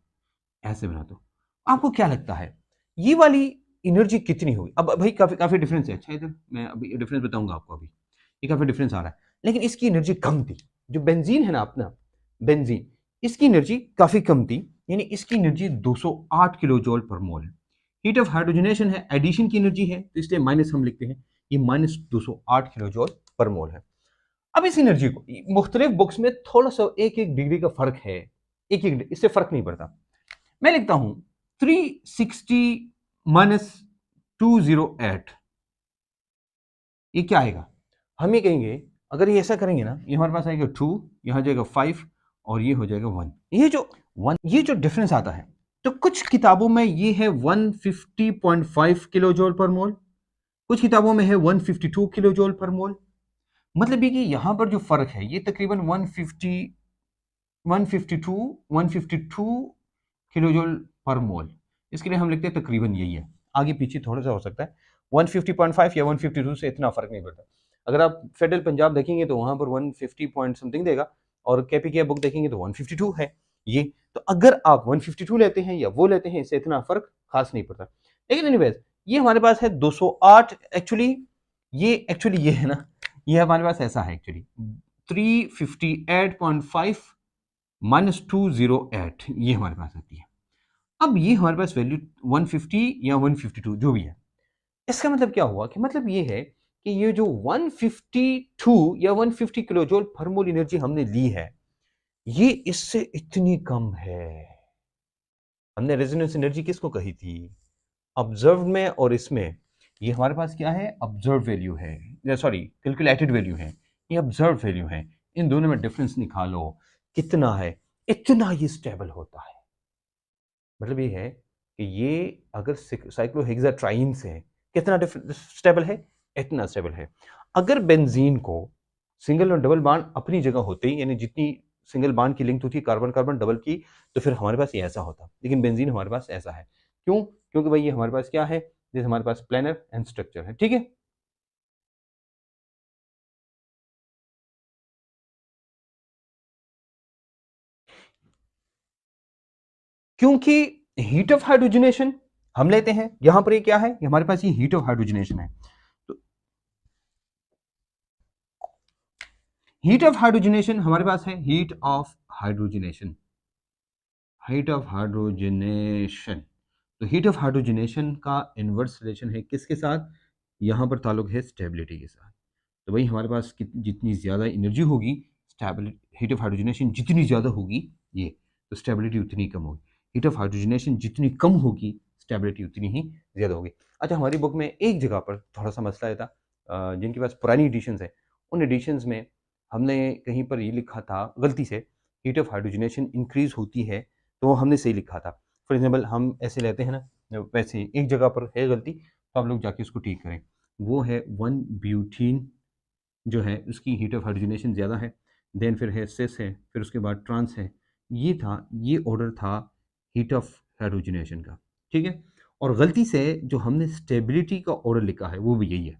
Speaker 2: ऐसे बनाता हूँ। आपको क्या लगता है ये वाली एनर्जी कितनी होगी? अब भाई काफी काफी डिफरेंस है। अच्छा इधर मैं अभी डिफरेंस बताऊंगा आपको। अभी ये काफी डिफरेंस आ रहा है, लेकिन इसकी एनर्जी कम थी। जो बेंजीन है ना अपना बेंजीन, इसकी एनर्जी काफी कम थी, यानी इसकी एनर्जी 208 किलो जूल पर मोल है। हीट ऑफ हाइड्रोजनेशन है, एडिशन की एनर्जी है, तो इसलिए माइनस हम लिखते हैं, ये माइनस 208 किलो जूल पर मोल है। अब इस एनर्जी को मुख्तलिफ बुक्स में थोड़ा सा एक एक डिग्री का फर्क है, एक एक इससे फर्क नहीं पड़ता। मैं लिखता हूं 360 माइनस 208, ये क्या आएगा? हम ये कहेंगे, अगर ये ऐसा करेंगे ना, ये हमारे पास आएगा 2, यहां जाएगा 5 और ये हो जाएगा 1। ये जो डिफरेंस आता है, तो कुछ किताबों में ये है 150.5 किलो जूल पर मोल, कुछ किताबों में है 152 किलो जूल पर मोल। मतलब ये कि यहां पर जो फर्क है ये तकरीबन 152 किलो जूल पर मोल। इसके लिए हम लिखते हैं तकरीबन यही है, आगे पीछे थोड़ा सा हो सकता है। 150.5 या 152 से इतना फर्क नहीं पड़ता। अगर आप फेडरल पंजाब देखेंगे तो वहां पर 150 पॉइंट समथिंग देगा, और केपीके बुक देखेंगे तो 152 है ये। तो अगर आप 152 लेते हैं या वो लेते हैं, इससे इतना फर्क खास नहीं पड़ता। लेकिन एनीवेज ये हमारे पास है 208। एक्चुअली ये है ना, ये हमारे पास ऐसा है एक्चुअली 358.5 माइनस 208 ये हमारे पास आती है। अब ये हमारे पास वैल्यू 150 या 152 जो भी है, इसका मतलब क्या हुआ कि मतलब ये है कि ये जो 152 या 150 किलो जूल पर मोल एनर्जी हमने ली है, ये इससे इतनी कम है। हमने रेजोनेंस एनर्जी किसको कही थी? ऑब्जर्व में और इसमें। ये हमारे पास क्या है? ऑब्जर्व वैल्यू है, सॉरी कैलकुलेटेड वैल्यू है, ये ऑब्जर्व वैल्यू है। इन दोनों में डिफरेंस निकालो कितना है, इतना ये स्टेबल होता है। मतलब ये है कि ये अगर साइक्लोहेक्साट्राइन से कितना स्टेबल है, इतना स्टेबल है। अगर बेंजीन को सिंगल और डबल बॉन्ड अपनी जगह होते, यानी जितनी सिंगल बॉन्ड की लिंक होती कार्बन कार्बन डबल की, तो फिर हमारे पास ये ऐसा होता। लेकिन बेंजीन हमारे पास ऐसा है, क्यों? क्योंकि भाई ये हमारे पास क्या है? जैसे हमारे पास प्लेनर एंड स्ट्रक्चर है। ठीक है, क्योंकि हीट ऑफ हाइड्रोजनेशन हम लेते हैं, यहां पर ये क्या है? हमारे पास ये हीट ऑफ हाइड्रोजनेशन है। तो हीट ऑफ हाइड्रोजनेशन हमारे पास है, हीट ऑफ हाइड्रोजनेशन
Speaker 1: तो हीट ऑफ हाइड्रोजनेशन का इन्वर्स रिलेशन है किसके साथ, यहाँ पर ताल्लुक है स्टेबिलिटी के साथ। तो भाई हमारे पास जितनी ज़्यादा एनर्जी होगी, स्टेबिलिटी, हीट ऑफ हाइड्रोजनेशन जितनी ज़्यादा होगी ये, तो स्टेबिलिटी उतनी कम होगी। हीट ऑफ हाइड्रोजनेशन जितनी कम होगी, स्टेबिलिटी उतनी ही ज़्यादा होगी। अच्छा, हमारी बुक में एक जगह पर थोड़ा सा मसला आया था, जिनके पास पुरानी एडिशंस है, उन एडिशंस में हमने कहीं पर ये लिखा था गलती से, हीट ऑफ हाइड्रोजनेशन इंक्रीज होती है, तो हमने सही लिखा था। फॉर एग्जाम्पल हम ऐसे लेते हैं ना, वैसे एक जगह पर है गलती, तो आप लोग जाके उसको ठीक करें। वो है 1 ब्यूटीन जो है उसकी हीट ऑफ हाइड्रोजनेशन ज़्यादा है, देन फिर है सिस है, फिर उसके बाद ट्रांस है। ये ऑर्डर था हीट ऑफ हाइड्रोजनेशन का, ठीक है। और गलती से जो हमने स्टेबिलिटी का ऑर्डर लिखा है वो भी यही है,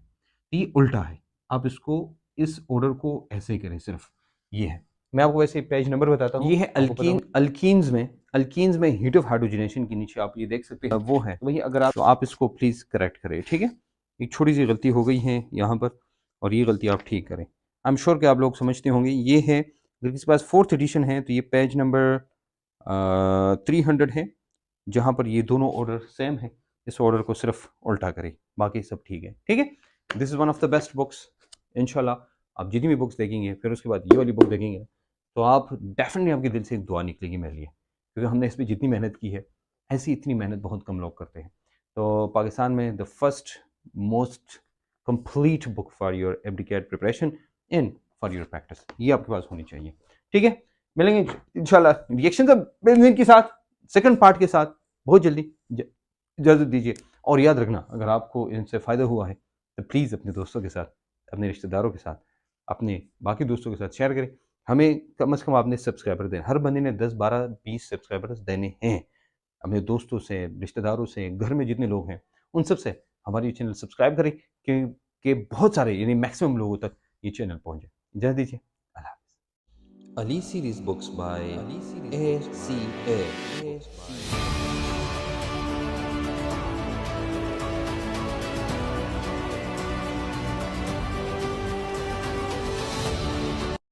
Speaker 1: ये उल्टा है। आप इसको, इस ऑर्डर को ऐसे ही करें, सिर्फ ये है। मैं आपको वैसे पेज नंबर बताता हूँ, ये है अल्कीन्स में हीट ऑफ हाइड्रोजनेशन के नीचे आप ये देख सकते हैं वो है वही। अगर आप, तो आप इसको प्लीज़ करेक्ट करें, ठीक है। एक छोटी सी गलती हो गई है यहाँ पर, और ये गलती आप ठीक करें। आई एम श्योर कि आप लोग समझते होंगे। ये है, अगर किसी पास 4th एडिशन है तो ये पेज नंबर 300 है, जहाँ पर ये दोनों ऑर्डर सेम है। इस ऑर्डर को सिर्फ उल्टा करें, बाकी सब ठीक है, ठीक है। This is one of the best books. इंशाल्लाह आप जितनी भी बुक्स देखेंगे, फिर उसके बाद ये वाली बुक देखेंगे, तो आप डेफिनेटली आपके दिल से एक दुआ निकलेगी मेरे लिए, क्योंकि हमने इस पर जितनी मेहनत की है, ऐसी इतनी मेहनत बहुत कम लोग करते हैं। तो पाकिस्तान में the first most complete book for your adequate preparation in for your practice, ये आपके पास होनी चाहिए, ठीक है। मिलेंगे इंशाल्लाह रिएक्शन का बेंजीन के साथ, सेकंड पार्ट के साथ बहुत जल्दी। इजाज़त दीजिए, और याद रखना, अगर आपको इनसे फ़ायदा हुआ है तो प्लीज़ अपने दोस्तों के साथ, अपने रिश्तेदारों के साथ, अपने बाकी दोस्तों के साथ शेयर करें। हमें कम से कम आपने सब्सक्राइबर दें, हर बंदे ने 10 12 20 सब्सक्राइबर्स देने हैं। अपने दोस्तों से, रिश्तेदारों से, घर में जितने लोग हैं उन सब से हमारी चैनल सब्सक्राइब करें, कि बहुत सारे यानी मैक्सिमम लोगों तक ये चैनल पहुँचे। इजाज़त दीजिए, अल्लाह हाफ़िज़। Ali Series Books by ACA।